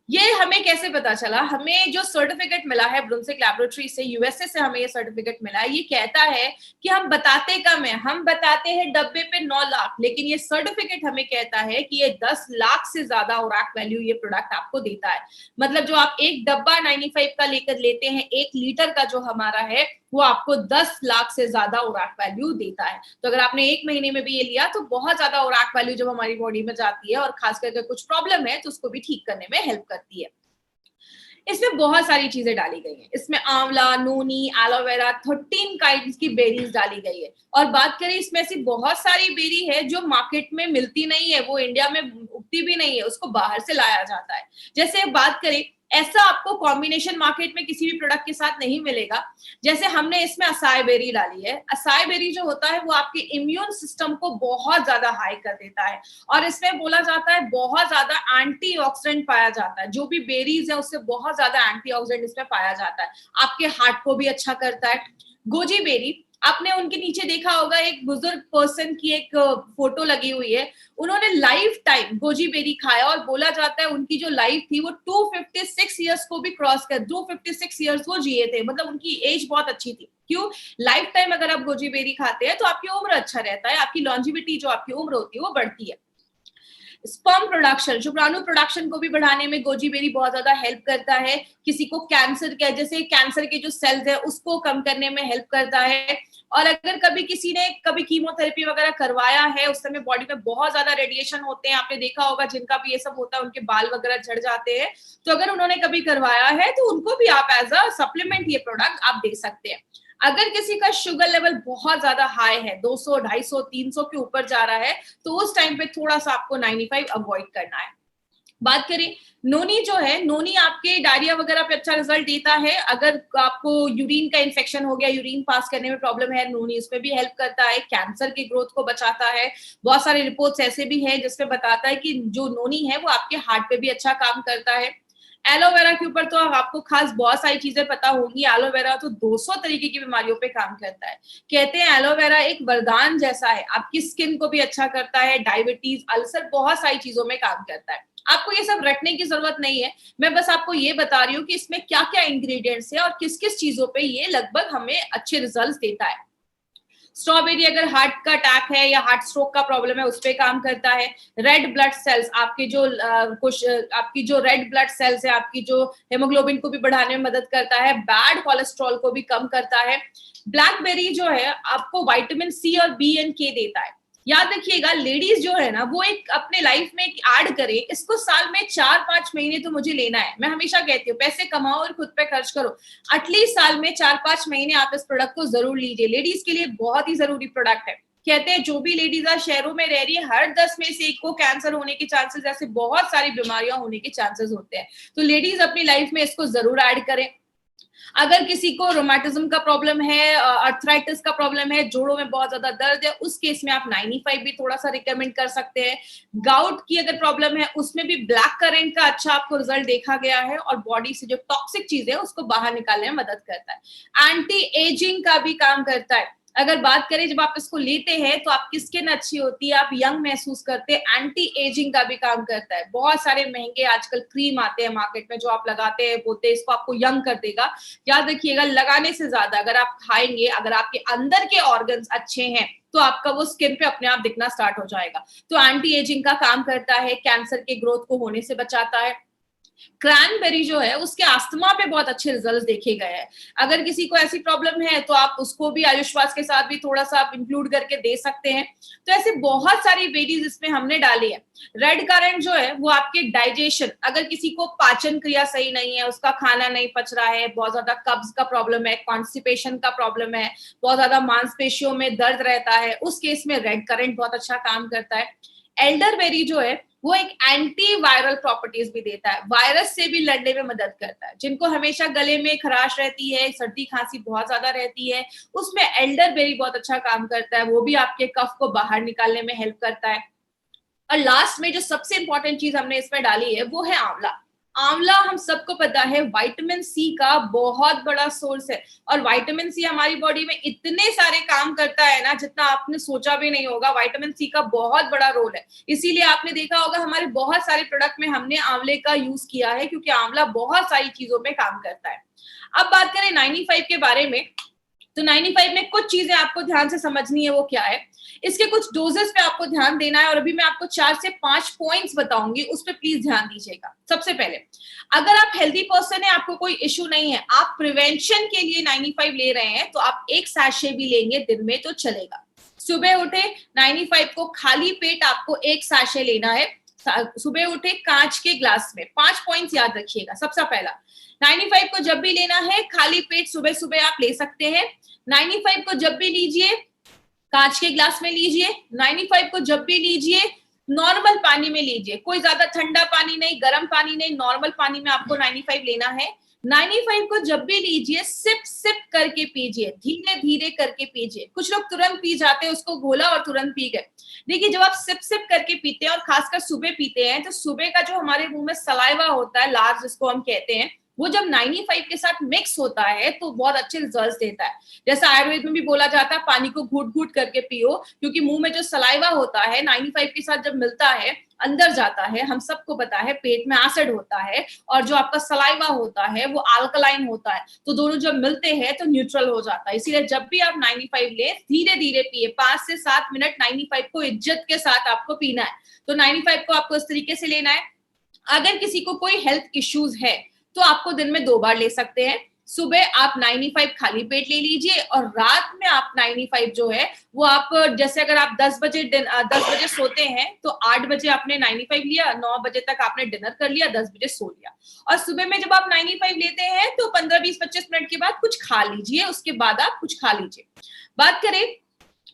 ये हमें कैसे पता चला, हमें जो सर्टिफिकेट मिला है ब्रुंसविक लैबोरेटरी से, यूएसए से हमें ये सर्टिफिकेट मिला है, ये कहता है कि हम बताते कम है, हम बताते हैं डब्बे पे 9 लाख, लेकिन ये सर्टिफिकेट हमें कहता है कि ये 10 लाख से ज्यादा उराक वैल्यू ये प्रोडक्ट आपको देता है। मतलब जो आप एक डब्बा 95 का लेकर लेते हैं, 1 लीटर का जो हमारा है, वो आपको 10 लाख से ज्यादा उराक वैल्यू देता है। तो अगर आपने 1 महीने में भी ये लिया, तो बहुत ज्यादा उराक वैल्यू जब हमारी बॉडी में जाती है, और खास करके कुछ प्रॉब्लम है, तो उसको भी ठीक करने में हेल्प करती है। इसमें बहुत सारी चीजें डाली गई हैं। इसमें आंवला, नोनी, एलोवेरा, 13 काइंड्स की बेरीज डाली गई है। और बात करें, इसमें ऐसी बहुत सारी बेरी है जो मार्केट में मिलती नहीं है, वो इंडिया में उगती भी नहीं है, उसको बाहर से लाया जाता है। जैसे बात करें, ऐसा आपको कॉम्बिनेशन मार्केट में किसी भी प्रोडक्ट के साथ नहीं मिलेगा। जैसे हमने इसमें असाई बेरी डाली है। असाई बेरी जो होता है, वो आपके इम्यून सिस्टम को बहुत ज्यादा हाई कर देता है, और इसमें बोला जाता है बहुत ज्यादा एंटीऑक्सीडेंट पाया जाता है। जो भी बेरीज है, उससे बहुत ज्यादा एंटीऑक्सीडेंट इसमें पाया जाता है। आपके हार्ट को भी अच्छा करता है। गोजी बेरी, आपने उनके नीचे देखा होगा, एक बुजुर्ग पर्सन की एक फोटो लगी हुई है। उन्होंने लाइफ टाइम गोजी बेरी खाया, और बोला जाता है उनकी जो लाइफ थी वो 256 ईयर्स को भी क्रॉस कर, 256 ईयर्स वो जिए थे। मतलब उनकी एज बहुत अच्छी थी। क्यों? लाइफ टाइम अगर आप गोजी बेरी खाते हैं, तो आपकी उम्र अच्छा रहता है, आपकी लॉन्जिविटी जो आपकी उम्र होती है वो बढ़ती है। स्पर्म प्रोडक्शन, शुक्राणु प्रोडक्शन को भी बढ़ाने में गोजी बेरी बहुत ज्यादा हेल्प करता है। किसी को कैंसर के, जैसे कैंसर के जो सेल्स है, उसको कम करने में हेल्प करता है। और अगर कभी किसी ने कभी कीमोथेरेपी वगैरह करवाया है, उस समय बॉडी में बहुत ज्यादा रेडिएशन होते हैं, आपने देखा होगा जिनका भी ये सब होता है, उनके बाल वगैरह झड़ जाते हैं। तो अगर उन्होंने कभी करवाया है, तो उनको भी आप एज अ सप्लीमेंट ये प्रोडक्ट आप दे सकते हैं। अगर किसी का शुगर लेवल बहुत ज्यादा हाई है, 200, 250, 300 के ऊपर जा रहा है, तो उस टाइम पे थोड़ा सा आपको 95 अवॉइड करना है। बात करें, नोनी जो है, नोनी आपके डायरिया वगैरह पे अच्छा रिजल्ट देता है। अगर आपको यूरिन का इन्फेक्शन हो गया, यूरिन पास करने में प्रॉब्लम है, नोनी उसमें भी हेल्प करता है। कैंसर की ग्रोथ को बचाता है। बहुत सारे रिपोर्ट्स ऐसे भी हैं जिसमें बताता है कि जो नोनी है वो आपके हार्ट पे भी अच्छा काम करता है। एलोवेरा के ऊपर तो आपको खास बहुत सारी चीजें पता होंगी। एलोवेरा तो 200 तरीके की बीमारियों पे काम करता है। कहते हैं एलोवेरा एक वरदान जैसा है, आपकी स्किन को भी अच्छा करता है, डायबिटीज, अल्सर, बहुत सारी चीजों में काम करता है। आपको ये सब रटने की जरूरत नहीं है, मैं बस आपको ये बता रही हूँ कि इसमें क्या क्या इंग्रेडिएंट्स है और किस किस चीजों पे ये लगभग हमें अच्छे रिजल्ट्स देता है। स्ट्रॉबेरी अगर हार्ट का अटैक है या हार्ट स्ट्रोक का प्रॉब्लम है, उस पर काम करता है। रेड ब्लड सेल्स, आपके जो आपकी जो रेड ब्लड सेल्स है, आपकी जो हेमोग्लोबिन को भी बढ़ाने में मदद करता है। बैड कोलेस्ट्रॉल को भी कम करता है। ब्लैकबेरी जो है आपको विटामिन सी और बी एंड के देता है। याद रखिएगा, लेडीज जो है ना, वो एक अपने लाइफ में एक ऐड करे, इसको साल में 4-5 महीने तो मुझे लेना है। मैं हमेशा कहती हूँ, पैसे कमाओ और खुद पे खर्च करो। एटलीस्ट साल में 4-5 महीने आप इस प्रोडक्ट को जरूर लीजिए। लेडीज के लिए बहुत ही जरूरी प्रोडक्ट है। कहते हैं जो भी लेडीज आज शहरों में रह रही है, हर 10 में से एक को कैंसर होने के चांसेस, ऐसे बहुत सारी बीमारियां होने के चांसेस होते हैं। तो लेडीज अपनी लाइफ में इसको जरूर ऐड करें। अगर किसी को रोमेटिज्म का प्रॉब्लम है, अर्थराइटिस का प्रॉब्लम है, जोड़ों में बहुत ज्यादा दर्द है, उस केस में आप 95 भी थोड़ा सा रिकमेंड कर सकते हैं। गाउट की अगर प्रॉब्लम है, उसमें भी ब्लैक करेंट का अच्छा आपको रिजल्ट देखा गया है, और बॉडी से जो टॉक्सिक चीजें है उसको बाहर निकालने में मदद करता है। एंटी एजिंग का भी काम करता है। अगर बात करें, जब आप इसको लेते हैं तो आपकी स्किन अच्छी होती है, आप यंग महसूस करते हैं। एंटी एजिंग का भी काम करता है। बहुत सारे महंगे आजकल क्रीम आते हैं मार्केट में, जो आप लगाते हैं, बोलते हैं इसको आपको यंग कर देगा। याद रखिएगा, लगाने से ज्यादा अगर आप खाएंगे, अगर आपके अंदर के ऑर्गन्स अच्छे हैं, तो आपका वो स्किन पे अपने आप दिखना स्टार्ट हो जाएगा। तो एंटी एजिंग का काम करता है, कैंसर के ग्रोथ को होने से बचाता है। क्रैनबेरी जो है उसके अस्थमा पे बहुत अच्छे रिजल्ट्स देखे गए हैं। अगर किसी को ऐसी प्रॉब्लम है तो आप उसको भी आयुष्वास के साथ भी थोड़ा सा आप इंक्लूड करके दे सकते हैं। तो ऐसे बहुत सारी बेरीज इसमें हमने डाली है। रेड करंट जो है वो आपके डाइजेशन, अगर किसी को पाचन क्रिया सही नहीं है, उसका खाना नहीं पच रहा है, बहुत ज्यादा कब्ज का प्रॉब्लम है, कॉन्स्टिपेशन का प्रॉब्लम है, बहुत ज्यादा मांसपेशियों में दर्द रहता है, उस केस में रेड करंट बहुत अच्छा काम करता है। एल्डरबेरी जो है वो एक एंटी वायरल प्रॉपर्टीज भी देता है, वायरस से भी लड़ने में मदद करता है। जिनको हमेशा गले में खराश रहती है, सर्दी खांसी बहुत ज्यादा रहती है, उसमें एल्डरबेरी बहुत अच्छा काम करता है, वो भी आपके कफ को बाहर निकालने में हेल्प करता है। और लास्ट में जो सबसे इंपॉर्टेंट चीज हमने इसमें डाली है वो है आंवला। आंवला हम सबको पता है विटामिन सी का बहुत बड़ा सोर्स है, और विटामिन सी हमारी बॉडी में इतने सारे काम करता है ना जितना आपने सोचा भी नहीं होगा। विटामिन सी का बहुत बड़ा रोल है, इसीलिए आपने देखा होगा हमारे बहुत सारे प्रोडक्ट में हमने आंवले का यूज किया है, क्योंकि आंवला बहुत सारी चीजों में काम करता है। अब बात करें 95 के बारे में, तो 95 में कुछ चीजें आपको ध्यान से समझनी है। वो क्या है, इसके कुछ डोजेस पे आपको ध्यान देना है, और अभी मैं आपको 4 से 5 पॉइंट्स बताऊंगी, उस पर प्लीज ध्यान दीजिएगा। सबसे पहले, अगर आप हेल्दी पर्सन है, आपको कोई इश्यू नहीं है, आप प्रिवेंशन के लिए 95 ले रहे हैं, तो आप एक सैशे भी लेंगे दिन में तो चलेगा। सुबह उठे 95 को खाली पेट आपको एक सैशे लेना है। सुबह उठे कांच के ग्लास में। 5 पॉइंट्स याद रखिएगा। सबसे पहला, 95 को जब भी लेना है खाली पेट सुबह सुबह आप ले सकते हैं। 95 को जब भी लीजिए कांच के ग्लास में लीजिए। 95 को जब भी लीजिए नॉर्मल पानी में लीजिए, कोई ज्यादा ठंडा पानी नहीं, गर्म पानी नहीं, नॉर्मल पानी में आपको 95 लेना है। 95 को जब भी लीजिए सिप सिप करके पीजिए, धीरे धीरे करके पीजिए। कुछ लोग तुरंत पी जाते हैं, उसको घोला और तुरंत पी गए। देखिए, जब आप सिप सिप करके पीते हैं और खासकर सुबह पीते हैं, तो सुबह का जो हमारे मुंह में सलाइवा होता है, लार जिसको हम कहते हैं, वो जब 95 के साथ मिक्स होता है तो बहुत अच्छे रिजल्ट्स देता है। जैसा आयुर्वेद में भी बोला जाता है पानी को घूट घूट करके पियो, क्योंकि मुंह में जो सलाइवा होता है 95 के साथ जब मिलता है अंदर जाता है, हम सबको पता है पेट में एसिड होता है, और जो आपका सलाइवा होता है वो अल्कलाइन होता है, तो दोनों जब मिलते हैं तो न्यूट्रल हो जाता है। इसीलिए जब भी आप 95 ले धीरे धीरे पिए, 5 से 7 मिनट 95 को इज्जत के साथ आपको पीना है। तो 95 को आपको इस तरीके से लेना है। अगर किसी को कोई हेल्थ इश्यूज है तो आपको दिन में 2 बार ले सकते हैं। सुबह आप 95 खाली पेट ले लीजिए, और रात में आप 95 जो है वो आप, जैसे अगर आप 10 बजे सोते हैं तो 8 बजे आपने 95 लिया, 9 बजे तक आपने डिनर कर लिया, 10 बजे सो लिया। और सुबह में जब आप 95 लेते हैं तो 15, 20, 25 मिनट के बाद कुछ खा लीजिए, उसके बाद आप कुछ खा लीजिए। बात करें,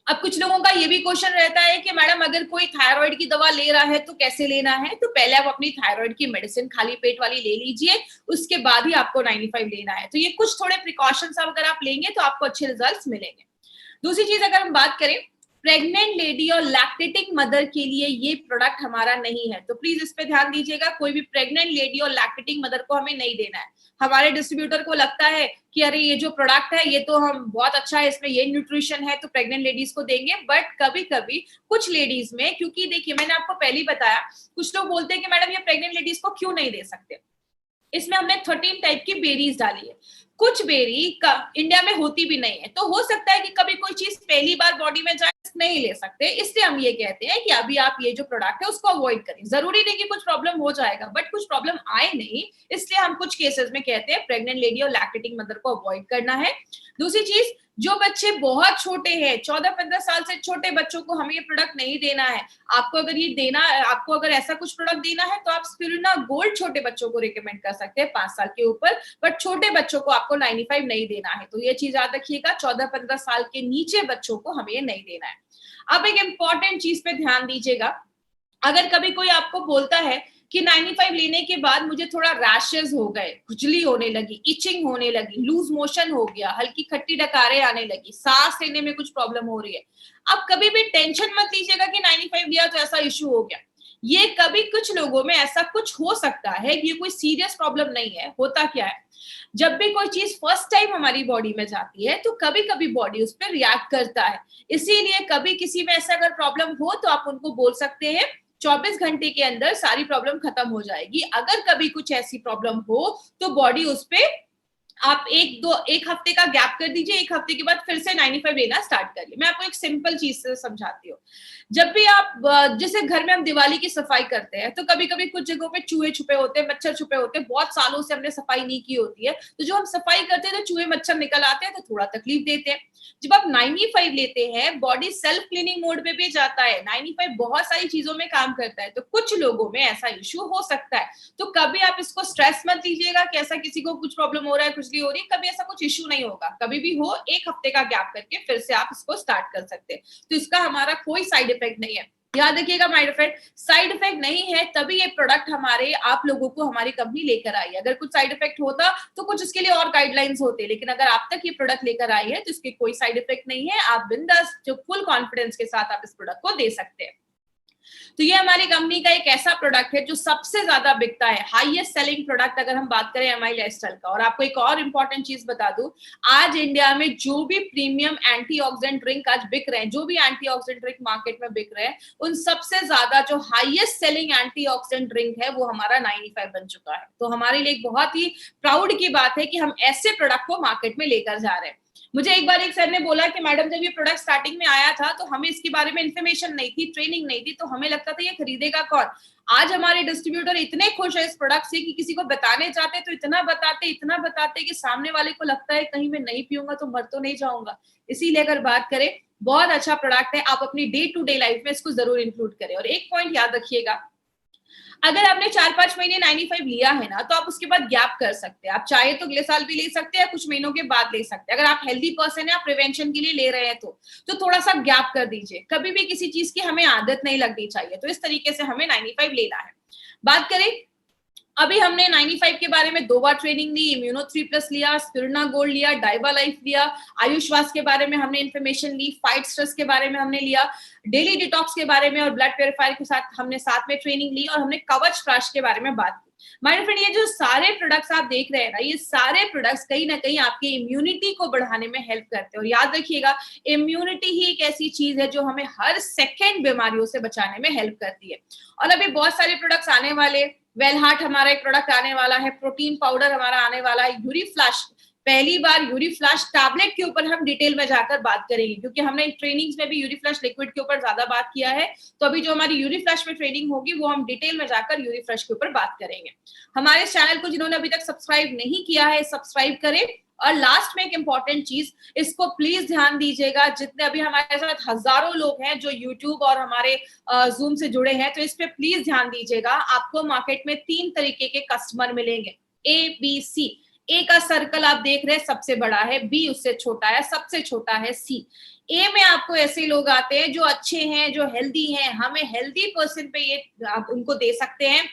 अब कुछ लोगों का ये भी क्वेश्चन रहता है कि मैडम अगर कोई थायराइड की दवा ले रहा है तो कैसे लेना है। तो पहले आप अपनी थायराइड की मेडिसिन खाली पेट वाली ले लीजिए, उसके बाद ही आपको 95 लेना है। तो ये कुछ थोड़े प्रिकॉशंस अगर आप लेंगे तो आपको अच्छे रिजल्ट्स मिलेंगे। दूसरी चीज, अगर हम बात करें प्रेग्नेंट लेडी और लैक्टेटिंग मदर के लिए ये प्रोडक्ट हमारा नहीं है, तो प्लीज इस पे ध्यान दीजिएगा। कोई भी प्रेग्नेंट लेडी और लैक्टेटिंग मदर को हमें नहीं देना है। हमारे डिस्ट्रीब्यूटर को लगता है कि अरे ये जो प्रोडक्ट है ये तो हम बहुत अच्छा है, इसमें ये न्यूट्रिशन है, तो प्रेग्नेंट लेडीज को देंगे। बट कभी कभी कुछ लेडीज में, क्योंकि देखिए मैंने आपको पहले ही बताया, कुछ लोग बोलते हैं कि मैडम ये प्रेग्नेंट लेडीज को क्यों नहीं दे सकते। इसमें हमने 13 टाइप की बेरीज डाली है। कुछ बेरी इंडिया में होती भी नहीं है, तो हो सकता है कि कभी कोई चीज पहली बार बॉडी में जाए, नहीं ले सकते। इसलिए हम ये कहते हैं कि अभी आप ये जो प्रोडक्ट है उसको अवॉइड करें। जरूरी नहीं कि कुछ प्रॉब्लम हो जाएगा, बट कुछ प्रॉब्लम आए नहीं, इसलिए हम कुछ केसेस में कहते हैं प्रेग्नेंट लेडी और लैक्टेटिंग मदर को अवॉइड करना है। दूसरी चीज, जो बच्चे बहुत छोटे हैं, 14-15 साल से छोटे बच्चों को हमें ये प्रोडक्ट नहीं देना है। आपको अगर ये देना, आपको अगर ऐसा कुछ प्रोडक्ट देना है तो आप स्पिरुलिना गोल्ड छोटे बच्चों को रिकमेंड कर सकते हैं 5 साल के ऊपर, बट छोटे बच्चों को आपको 95 नहीं देना है। तो ये चीज याद रखिएगा, 14-15 साल के नीचे बच्चों को हमें ये नहीं देना है। अब एक इंपॉर्टेंट चीज पे ध्यान दीजिएगा, अगर कभी कोई आपको बोलता है कि 95 लेने के बाद मुझे थोड़ा रैशेस हो गए, खुजली होने लगी, इचिंग होने लगी, लूज मोशन हो गया, हल्की खट्टी डकारें आने लगी, सांस लेने में कुछ प्रॉब्लम हो रही है, अब कभी भी टेंशन मत लीजिएगा कि 95 लिया तो ऐसा इश्यू हो गया। ये कभी कुछ लोगों में ऐसा कुछ हो सकता है, ये कोई सीरियस प्रॉब्लम नहीं है। होता क्या है, जब भी कोई चीज फर्स्ट टाइम हमारी बॉडी में जाती है तो कभी कभी बॉडी उस पर रिएक्ट करता है। इसीलिए कभी किसी में ऐसा अगर प्रॉब्लम हो तो आप उनको बोल सकते हैं 24 घंटे के अंदर सारी प्रॉब्लम खत्म हो जाएगी। अगर कभी कुछ ऐसी प्रॉब्लम हो तो बॉडी उस पर आप एक हफ्ते का गैप कर दीजिए, एक हफ्ते के बाद फिर से 95 लेना स्टार्ट करिए। मैं आपको एक सिंपल चीज से समझाती हूँ। जब भी आप जैसे घर में हम दिवाली की सफाई करते हैं, तो कभी कभी कुछ जगहों पे चूहे छुपे होते हैं, मच्छर छुपे होते हैं, बहुत सालों से हमने सफाई नहीं की होती है, तो जो हम सफाई करते हैं तो चूहे मच्छर निकल आते हैं, तो थोड़ा तकलीफ देते हैं। जब आप 95 लेते हैं, बॉडी सेल्फ क्लीनिंग मोड में भी जाता है। 95 बहुत सारी चीजों में काम करता है, तो कुछ लोगों में ऐसा इश्यू हो सकता है। तो कभी आप इसको स्ट्रेस मत लीजिएगा कि ऐसा किसी को कुछ प्रॉब्लम हो रहा है, कुछ भी हो रही है, कभी ऐसा कुछ इश्यू नहीं होगा। कभी भी हो, एक हफ्ते का गैप करके फिर से आप इसको स्टार्ट कर सकते हैं। तो इसका हमारा कोई साइड इफेक्ट नहीं है। याद रखिएगा, साइड इफेक्ट नहीं है, तभी ये प्रोडक्ट हमारे आप लोगों को हमारी कंपनी लेकर आई है। अगर कुछ साइड इफेक्ट होता तो कुछ इसके लिए और गाइडलाइंस होते, लेकिन अगर आप तक ये प्रोडक्ट लेकर आई है तो इसके कोई साइड इफेक्ट नहीं है। आप बिंदास जो फुल कॉन्फिडेंस के साथ आप इस प्रोडक्ट को दे सकते हैं। तो ये हमारी कंपनी का एक ऐसा प्रोडक्ट है जो सबसे ज्यादा बिकता है, हाईएस्ट सेलिंग प्रोडक्ट अगर हम बात करें एमआई लाइफस्टाइल का। और आपको एक और इंपॉर्टेंट चीज बता दूं, आज इंडिया में जो भी प्रीमियम एंटीऑक्सीडेंट ड्रिंक आज बिक रहे हैं, जो भी एंटीऑक्सीडेंट ड्रिंक मार्केट में बिक रहे हैं, उन सबसे ज्यादा जो हाईएस्ट सेलिंग एंटीऑक्सीडेंट ड्रिंक है वो हमारा 95 बन चुका है। तो हमारे लिए एक बहुत ही प्राउड की बात है कि हम ऐसे प्रोडक्ट को मार्केट में लेकर जा रहे हैं। मुझे एक बार एक सर ने बोला कि मैडम जब ये प्रोडक्ट स्टार्टिंग में आया था तो हमें इसके बारे में इन्फॉर्मेशन नहीं थी, ट्रेनिंग नहीं थी, तो हमें लगता था ये खरीदेगा कौन। आज हमारे डिस्ट्रीब्यूटर इतने खुश है इस प्रोडक्ट से कि किसी को बताने जाते तो इतना बताते कि सामने वाले को लगता है कहीं मैं नहीं पीऊंगा तो मर तो नहीं जाऊंगा। इसीलिए अगर बात करें, बहुत अच्छा प्रोडक्ट है, आप अपनी डे टू डे लाइफ में इसको जरूर इंक्लूड करें। और एक पॉइंट याद रखिएगा, अगर आपने 4-5 महीने 95 लिया है ना, तो आप उसके बाद गैप कर सकते हैं। आप चाहे तो अगले साल भी ले सकते हैं, कुछ महीनों के बाद ले सकते हैं। अगर आप हेल्दी पर्सन है, आप प्रिवेंशन के लिए ले रहे हैं तो थोड़ा सा गैप कर दीजिए। कभी भी किसी चीज की हमें आदत नहीं लगनी चाहिए। तो इस तरीके से हमें 95 लेना है। बात करें, अभी हमने 95 के बारे में 2 बार ट्रेनिंग ली, इम्यूनो 3+ लिया, स्पिरुलिना गोल्ड लिया, डाइवा लाइफ लिया, आयुष्वास के बारे में हमने इन्फॉर्मेशन ली, फाइट स्ट्रेस के बारे में हमने लिया, डेली डिटॉक्स के बारे में और ब्लड प्योरीफायर के साथ हमने साथ में ट्रेनिंग ली, और हमने कवच फ्लैश के बारे में बात की। माय फ्रेंड, ये जो सारे प्रोडक्ट्स आप देख रहे हैं ना, ये सारे प्रोडक्ट्स कहीं ना कहीं आपकी इम्यूनिटी को बढ़ाने में हेल्प करते हैं। और याद रखिएगा, इम्यूनिटी ही एक ऐसी चीज है जो हमें हर सेकेंड बीमारियों से बचाने में हेल्प करती है। और अभी बहुत सारे प्रोडक्ट्स आने वाले, वेल हार्ट हमारा एक प्रोडक्ट आने वाला है, प्रोटीन पाउडर हमारा आने वाला है, यूरी फ्लैश, पहली बार यूरी फ्लैश टैबलेट के ऊपर हम डिटेल में जाकर बात करेंगे, क्योंकि हमने ट्रेनिंग्स में भी यूरी फ्लैश लिक्विड के ऊपर ज्यादा बात किया है। तो अभी जो हमारी यूरी फ्लैश में ट्रेनिंग होगी वो हम डिटेल में जाकर यूरी फ्लैश के ऊपर बात करेंगे। हमारे चैनल को जिन्होंने अभी तक सब्सक्राइब नहीं किया है, सब्सक्राइब करें। और लास्ट में एक इंपॉर्टेंट चीज, इसको प्लीज ध्यान दीजिएगा, जितने अभी हमारे साथ हजारों लोग हैं जो यूट्यूब और हमारे जूम से जुड़े हैं, तो इस पे प्लीज ध्यान दीजिएगा। आपको मार्केट में 3 तरीके के कस्टमर मिलेंगे, A, B, C। ए का सर्कल आप देख रहे हैं सबसे बड़ा है, बी उससे छोटा है, सबसे छोटा है सी। ए में आपको ऐसे लोग आते हैं जो अच्छे हैं, जो हेल्दी हैं, हमें हेल्दी पर्सन पे ये आप उनको दे सकते हैं।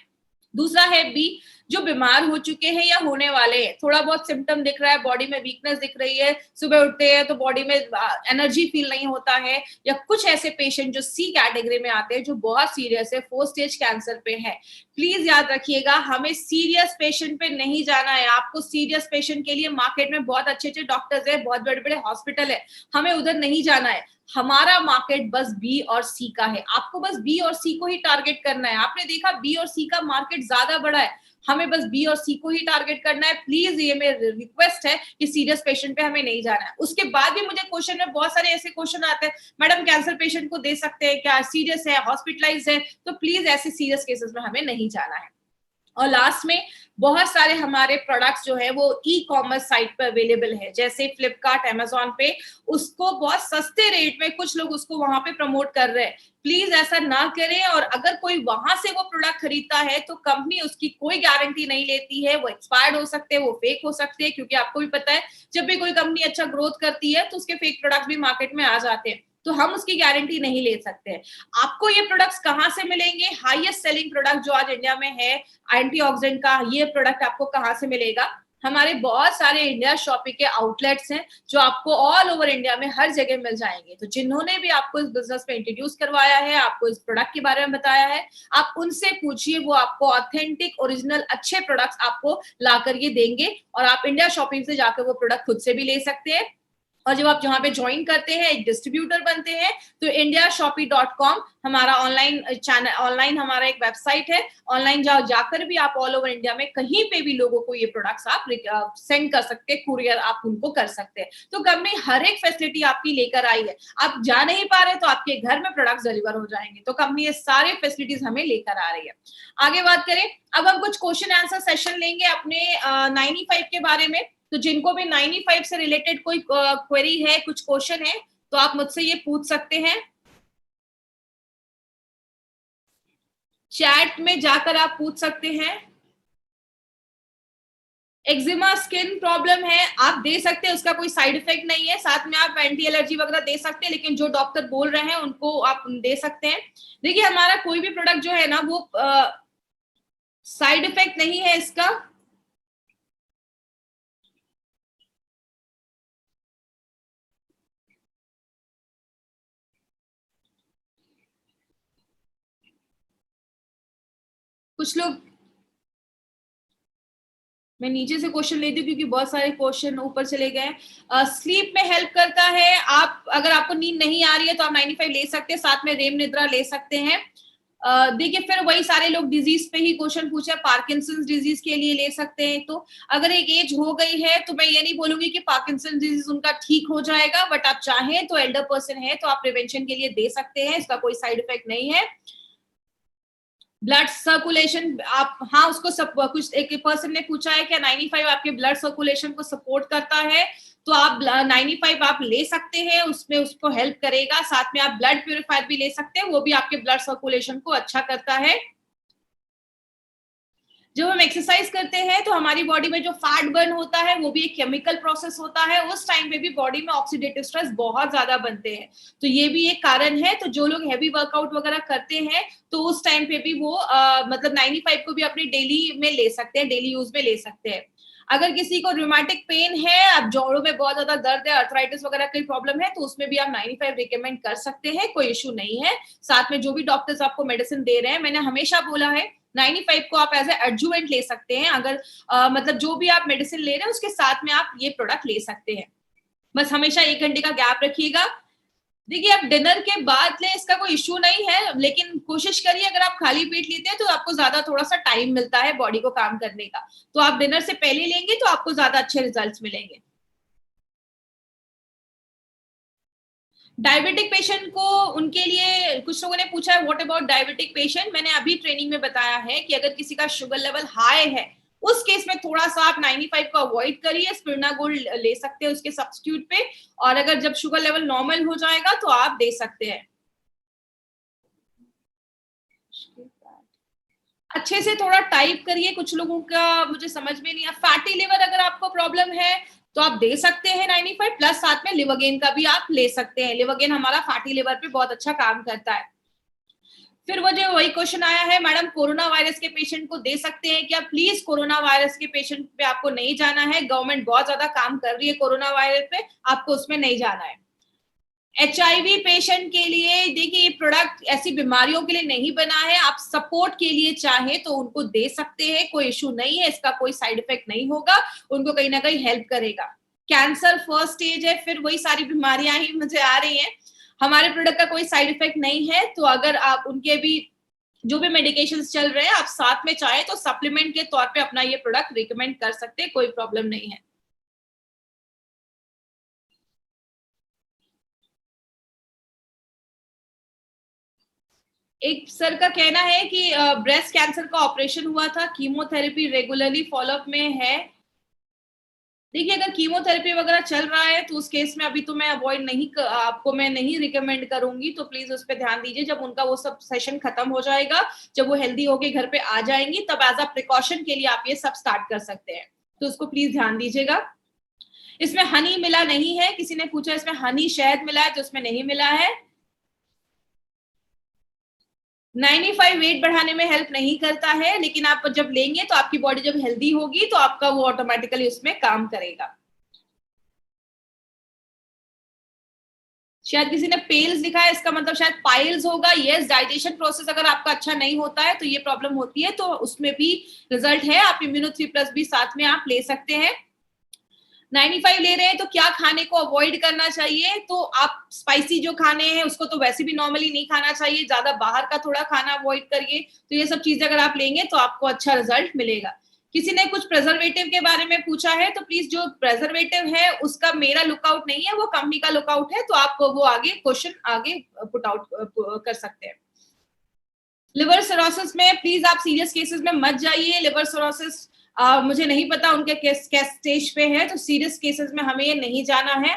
दूसरा है बी, जो बीमार हो चुके हैं या होने वाले हैं, थोड़ा बहुत सिम्टम दिख रहा है, बॉडी में वीकनेस दिख रही है, सुबह उठते हैं तो बॉडी में एनर्जी फील नहीं होता है, या कुछ ऐसे पेशेंट जो सी कैटेगरी में आते हैं जो बहुत सीरियस है, 4 स्टेज कैंसर पे है। प्लीज याद रखिएगा, हमें सीरियस पेशेंट पे नहीं जाना है। आपको सीरियस पेशेंट के लिए मार्केट में बहुत अच्छे अच्छे डॉक्टर्स है, बहुत बड़े बड़े हॉस्पिटल है, हमें उधर नहीं जाना है। हमारा मार्केट बस बी और सी का है, आपको बस बी और सी को ही टारगेट करना है। आपने देखा बी और सी का मार्केट ज्यादा बड़ा है, हमें बस बी और सी को ही टारगेट करना है। प्लीज ये मेरी रिक्वेस्ट है कि सीरियस पेशेंट पे हमें नहीं जाना है। उसके बाद भी मुझे क्वेश्चन में बहुत सारे ऐसे क्वेश्चन आते हैं, मैडम कैंसर पेशेंट को दे सकते हैं क्या, सीरियस है, हॉस्पिटलाइज है, तो प्लीज ऐसे सीरियस केसेस में हमें नहीं जाना है। और लास्ट में, बहुत सारे हमारे प्रोडक्ट्स जो है वो ई कॉमर्स साइट पे अवेलेबल है, जैसे फ्लिपकार्ट, अमेजोन पे, उसको बहुत सस्ते रेट में कुछ लोग उसको वहां पे प्रमोट कर रहे हैं। प्लीज ऐसा ना करें। और अगर कोई वहां से वो प्रोडक्ट खरीदता है तो कंपनी उसकी कोई गारंटी नहीं लेती है, वो एक्सपायर्ड हो सकते हैं, वो फेक हो सकते हैं, क्योंकि आपको भी पता है जब भी कोई कंपनी अच्छा ग्रोथ करती है तो उसके फेक प्रोडक्ट भी मार्केट में आ जाते हैं, तो हम उसकी गारंटी नहीं ले सकते हैं। आपको ये प्रोडक्ट्स कहाँ से मिलेंगे? हाईएस्ट सेलिंग प्रोडक्ट जो आज इंडिया में है एंटीऑक्सीडेंट का, ये प्रोडक्ट आपको कहाँ से मिलेगा? हमारे बहुत सारे इंडिया शॉपिंग के आउटलेट्स हैं जो आपको ऑल ओवर इंडिया में हर जगह मिल जाएंगे। तो जिन्होंने भी आपको इस बिजनेस में इंट्रोड्यूस करवाया है, आपको इस प्रोडक्ट के बारे में बताया है, आप उनसे पूछिए, वो आपको ऑथेंटिक ओरिजिनल अच्छे प्रोडक्ट्स आपको ला कर ये देंगे, और आप इंडिया शॉपिंग से जाकर वो प्रोडक्ट खुद से भी ले सकते हैं। और जब आप जहाँ पे ज्वाइन करते हैं, एक डिस्ट्रीब्यूटर बनते हैं, तो indiashopee.com हमारा ऑनलाइन चैनल, ऑनलाइन हमारा एक वेबसाइट है। ऑनलाइन जाकर भी आप ऑल ओवर इंडिया में कहीं पे भी लोगों को ये प्रोडक्ट्स आप सेंड कर सकते हैं, कुरियर आप उनको कर सकते हैं। तो कंपनी हर एक फैसिलिटी आपकी लेकर आई है। आप जा नहीं पा रहे तो आपके घर में प्रोडक्ट्स डिलीवर हो जाएंगे। तो कंपनी ये सारे फैसिलिटीज हमें लेकर आ रही है। आगे बात करें, अब हम कुछ क्वेश्चन आंसर सेशन लेंगे अपने 95 के बारे में। तो जिनको भी 95 से रिलेटेड कोई क्वेरी है, कुछ क्वेश्चन है, तो आप मुझसे ये पूछ सकते हैं। चैट में जाकर आप पूछ सकते हैं। एक्जिमा स्किन प्रॉब्लम है, आप दे सकते हैं, उसका कोई साइड इफेक्ट नहीं है। साथ में आप एंटी एलर्जी वगैरह दे सकते हैं, लेकिन जो डॉक्टर बोल रहे हैं उनको आप दे सकते हैं। देखिए, हमारा कोई भी प्रोडक्ट जो है ना, वो साइड इफेक्ट नहीं है इसका। कुछ लोग, मैं नीचे से क्वेश्चन लेती हूँ क्योंकि बहुत सारे क्वेश्चन ऊपर चले गए। स्लीप में हेल्प करता है। आप अगर आपको नींद नहीं आ रही है तो आप 95 ले सकते हैं, साथ में रेम निद्रा ले सकते हैं। देखिए, फिर वही सारे लोग डिजीज पे ही क्वेश्चन पूछे, पार्किंसंस डिजीज के लिए ले सकते हैं। तो अगर एक एज हो गई है तो मैं ये नहीं बोलूंगी कि पार्किंसन डिजीज उनका ठीक हो जाएगा, बट आप चाहें तो एल्डर पर्सन है तो आप प्रिवेंशन के लिए दे सकते हैं, इसका कोई साइड इफेक्ट नहीं है। ब्लड सर्कुलेशन, आप, हाँ, उसको सब कुछ, एक पर्सन ने पूछा है क्या 95 आपके ब्लड सर्कुलेशन को सपोर्ट करता है, तो आप 95 आप ले सकते हैं, उसमें उसको हेल्प करेगा। साथ में आप ब्लड प्यूरिफायर भी ले सकते हैं, वो भी आपके ब्लड सर्कुलेशन को अच्छा करता है। जब हम एक्सरसाइज करते हैं तो हमारी बॉडी में जो फैट बर्न होता है वो भी एक केमिकल प्रोसेस होता है। उस टाइम पे भी बॉडी में ऑक्सीडेटिव स्ट्रेस बहुत ज्यादा बनते हैं, तो ये भी एक कारण है। तो जो लोग हैवी वर्कआउट वगैरह करते हैं तो उस टाइम पे भी वो मतलब 95 को भी अपनी डेली में ले सकते हैं, डेली यूज में ले सकते हैं। अगर किसी को रूमेटिक पेन है, अब जोड़ों में बहुत ज्यादा दर्द है, अर्थराइटिस वगैरह की प्रॉब्लम है, तो उसमें भी आप 95 रिकमेंड कर सकते हैं, कोई इशू नहीं है। साथ में जो भी डॉक्टर्स आपको मेडिसिन दे रहे हैं, मैंने हमेशा बोला है 95 को आप एज ए एडजुवेंट ले सकते हैं। अगर मतलब जो भी आप मेडिसिन ले रहे हैं उसके साथ में आप ये प्रोडक्ट ले सकते हैं। बस हमेशा 1 घंटे का गैप रखिएगा। देखिए, आप डिनर के बाद ले, इसका कोई इश्यू नहीं है, लेकिन कोशिश करिए अगर आप खाली पेट लेते हैं तो आपको ज्यादा थोड़ा सा टाइम मिलता है बॉडी को काम करने का, तो आप डिनर से पहले लेंगे तो आपको ज्यादा अच्छे रिजल्ट्स मिलेंगे। डायबिटिक पेशेंट को, उनके लिए कुछ लोगों ने पूछा है व्हाट अबाउट डायबिटिक पेशेंट। मैंने अभी ट्रेनिंग में बताया है कि अगर किसी का शुगर लेवल हाई है, उस केस में थोड़ा सा आप 95 को अवॉइड करिए, स्पिरुलिना गोल्ड ले सकते हैं उसके सब्स्टिट्यूट पे। और अगर जब शुगर लेवल नॉर्मल हो जाएगा तो आप दे सकते हैं। अच्छे से थोड़ा टाइप करिए, कुछ लोगों का मुझे समझ में नहीं आ। फैटी लिवर अगर आपको प्रॉब्लम है तो आप दे सकते हैं 95 प्लस, साथ में लिवरगेन का भी आप ले सकते हैं। लिवरगेन हमारा फैटी लिवर पे बहुत अच्छा काम करता है। फिर वो जो वही क्वेश्चन आया है, मैडम कोरोना वायरस के पेशेंट को दे सकते हैं क्या? प्लीज, कोरोना वायरस के पेशेंट पे आपको नहीं जाना है। गवर्नमेंट बहुत ज्यादा काम कर रही है कोरोना वायरस पे, आपको उसमें नहीं जाना है। HIV पेशेंट के लिए देखिए, ये प्रोडक्ट ऐसी बीमारियों के लिए नहीं बना है, आप सपोर्ट के लिए चाहे तो उनको दे सकते हैं, कोई इशू नहीं है, इसका कोई साइड इफेक्ट नहीं होगा, उनको कहीं ना कहीं हेल्प करेगा। कैंसर फर्स्ट स्टेज है, फिर वही सारी बीमारियां ही मुझे आ रही हैं, हमारे प्रोडक्ट का कोई साइड इफेक्ट नहीं है। तो अगर आप उनके भी जो भी मेडिकेशन चल रहे हैं, आप साथ में चाहे तो सप्लीमेंट के तौर पे अपना ये प्रोडक्ट रिकमेंड कर सकते हैं, कोई प्रॉब्लम नहीं है। एक सर का कहना है कि ब्रेस्ट कैंसर का ऑपरेशन हुआ था, कीमोथेरेपी रेगुलरली फॉलोअप में है। देखिए, अगर कीमोथेरेपी वगैरह चल रहा है तो उस केस में अभी तो मैं अवॉइड नहीं आपको मैं नहीं रिकमेंड करूंगी, तो प्लीज उस पर ध्यान दीजिए। जब उनका वो सब सेशन खत्म हो जाएगा, जब वो हेल्दी होके घर पे आ जाएंगी, तब एज अ प्रिकॉशन के लिए आप ये सब स्टार्ट कर सकते हैं, तो उसको प्लीज ध्यान दीजिएगा। इसमें हनी मिला नहीं है, किसी ने पूछा इसमें हनी शहद मिला है, तो उसमें नहीं मिला है। 95 वेट बढ़ाने में हेल्प नहीं करता है, लेकिन आप जब लेंगे तो आपकी बॉडी जब हेल्दी होगी तो आपका वो ऑटोमेटिकली उसमें काम करेगा। शायद किसी ने पेल्स लिखा है, इसका मतलब शायद पाइल्स होगा। यस, डाइजेशन प्रोसेस अगर आपका अच्छा नहीं होता है तो ये प्रॉब्लम होती है, तो उसमें भी रिजल्ट है। आप इम्यूनो 3+ भी साथ में आप ले सकते हैं। 95 ले रहे हैं तो क्या खाने को अवॉइड करना चाहिए? तो आप स्पाइसी जो खाने हैं उसको तो वैसे भी नॉर्मली नहीं खाना चाहिए, ज्यादा बाहर का थोड़ा खाना अवॉइड करिए। तो ये सब चीजें अगर आप लेंगे तो आपको अच्छा रिजल्ट मिलेगा। किसी ने कुछ प्रेजर्वेटिव के बारे में पूछा है, तो प्लीज जो प्रेजर्वेटिव है उसका मेरा लुकआउट नहीं है, वो कंपनी का लुकआउट है, तो आप वो आगे क्वेश्चन आगे पुट आउट कर सकते हैं। लिवर सिरोसिस में प्लीज आप सीरियस केसेस में मत जाइए। लिवर सिरोसिस मुझे नहीं पता उनके किस स्टेज पे है, तो सीरियस केसेस में हमें ये नहीं जाना है।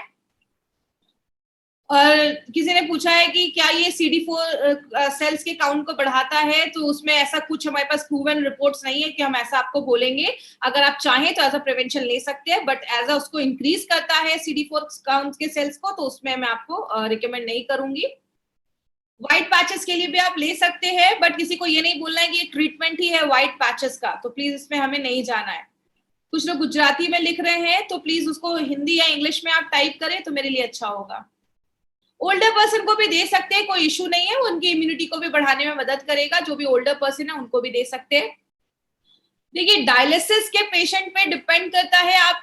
और किसी ने पूछा है कि क्या ये CD4 सेल्स के काउंट को बढ़ाता है, तो उसमें ऐसा कुछ हमारे पास प्रूवन रिपोर्ट्स नहीं है कि हम ऐसा आपको बोलेंगे। अगर आप चाहें तो एज अ प्रिवेंशन ले सकते हैं, बट एज अ उसको इंक्रीज करता है CD4 काउंट के सेल्स को, तो उसमें मैं आपको रिकमेंड नहीं करूंगी। व्हाइट पैचेस के लिए भी आप ले सकते हैं, बट किसी को ये नहीं बोलना है कि ये ट्रीटमेंट ही है व्हाइट पैचेस का, तो प्लीज इसमें हमें नहीं जाना है। कुछ लोग गुजराती में लिख रहे हैं, तो प्लीज उसको हिंदी या इंग्लिश में आप टाइप करें तो मेरे लिए अच्छा होगा। ओल्डर पर्सन को भी दे सकते हैं, कोई इशू नहीं है, वो उनकी इम्यूनिटी को भी बढ़ाने में मदद करेगा। जो भी ओल्डर पर्सन है उनको भी दे सकते हैं। देखिए, डायलिसिस के पेशेंट पे डिपेंड करता है। आप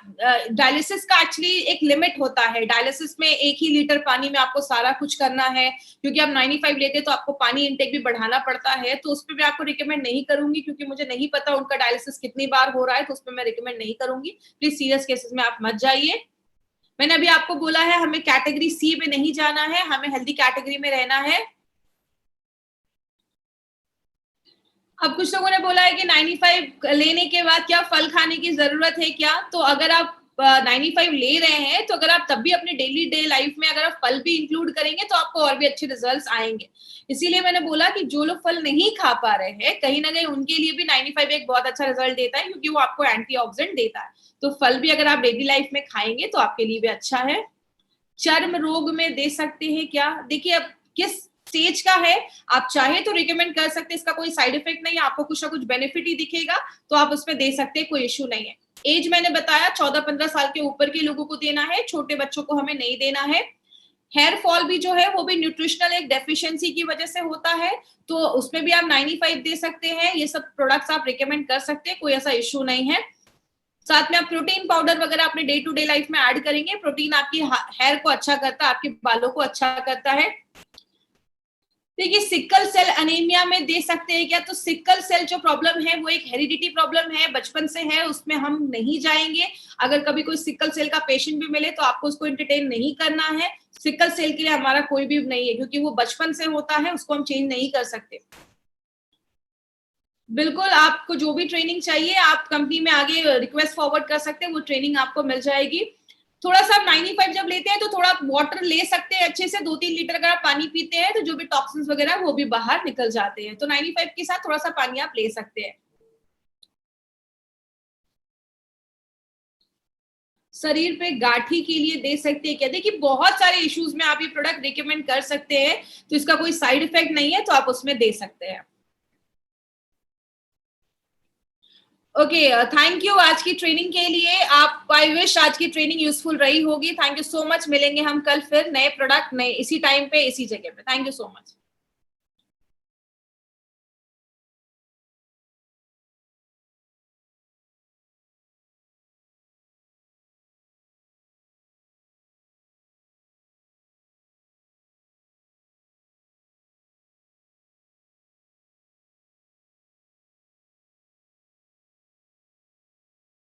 डायलिसिस का एक्चुअली एक लिमिट होता है। डायलिसिस में 1 ही लीटर पानी में आपको सारा कुछ करना है, क्योंकि आप 95 लेते हैं तो आपको पानी इंटेक भी बढ़ाना पड़ता है। तो उस पर मैं आपको रिकमेंड नहीं करूंगी, क्योंकि मुझे नहीं पता उनका डायलिसिस कितनी बार हो रहा है, तो उस पर मैं रिकमेंड नहीं करूंगी। प्लीज सीरियस केसेस में आप मत जाइए। मैंने अभी आपको बोला है हमें कैटेगरी सी में नहीं जाना है, हमें हेल्दी कैटेगरी में रहना है। अब कुछ लोगों ने बोला है कि 95 लेने के बाद क्या फल खाने की जरूरत है क्या? तो अगर आप 95 ले रहे हैं, तो अगर आप तब भी अपने डेली डे लाइफ में अगर आप फल भी इंक्लूड करेंगे तो आपको और भी अच्छे रिजल्ट्स आएंगे। इसीलिए मैंने बोला कि जो लोग फल नहीं खा पा रहे हैं, कहीं ना कहीं उनके लिए भी 95 एक बहुत अच्छा रिजल्ट देता है, क्योंकि वो आपको एंटीऑक्सीडेंट देता है। तो फल भी अगर आप डेली लाइफ में खाएंगे तो आपके लिए भी अच्छा है। चर्म रोग में दे सकते हैं क्या? देखिए, अब किस स्टेज का है, आप चाहे तो रिकमेंड कर सकते हैं। इसका कोई साइड इफेक्ट नहीं है, आपको कुछ ना कुछ बेनिफिट ही दिखेगा, तो आप उसमें दे सकते हैं, कोई इश्यू नहीं है। एज मैंने बताया 14-15 साल के ऊपर के लोगों को देना है, छोटे बच्चों को हमें नहीं देना है। हेयर फॉल भी जो है वो भी न्यूट्रिशनल एक डेफिशिएंसी की वजह से होता है, तो उसमें भी आप 95 दे सकते हैं। ये सब प्रोडक्ट्स आप रिकमेंड कर सकते हैं, कोई ऐसा इश्यू नहीं है। साथ में आप प्रोटीन पाउडर वगैरह अपने डे टू डे लाइफ में ऐड करेंगे। प्रोटीन आपकी हेयर को अच्छा करता है, आपके बालों को अच्छा करता है। देखिए, सिकल सेल अनीमिया में दे सकते हैं क्या? तो सिकल सेल जो प्रॉब्लम है वो एक हेरिडिटी प्रॉब्लम है, बचपन से है, उसमें हम नहीं जाएंगे। अगर कभी कोई सिकल सेल का पेशेंट भी मिले तो आपको उसको एंटरटेन नहीं करना है। सिकल सेल के लिए हमारा कोई भी नहीं है, क्योंकि वो बचपन से होता है, उसको हम चेंज नहीं कर सकते। बिल्कुल, आपको जो भी ट्रेनिंग चाहिए आप कंपनी में आगे रिक्वेस्ट फॉरवर्ड कर सकते हैं, वो ट्रेनिंग आपको मिल जाएगी। थोड़ा सा 95 जब लेते हैं तो थोड़ा वाटर ले सकते हैं अच्छे से, 2-3 लीटर अगर आप पानी पीते हैं तो जो भी टॉक्सिन्स वगैरह वो भी बाहर निकल जाते हैं। तो 95 के साथ थोड़ा सा पानी आप ले सकते हैं। शरीर पे गाठी के लिए दे सकते हैं क्या? देखिए, बहुत सारे इश्यूज में आप ये प्रोडक्ट रिकमेंड कर सकते हैं, तो इसका कोई साइड इफेक्ट नहीं है, तो आप उसमें दे सकते हैं। ओके, थैंक यू आज की ट्रेनिंग के लिए। आप, आई विश आज की ट्रेनिंग यूजफुल रही होगी। Thank you so much. मिलेंगे हम कल फिर नए प्रोडक्ट नए इसी टाइम पे इसी जगह पे। Thank you so much.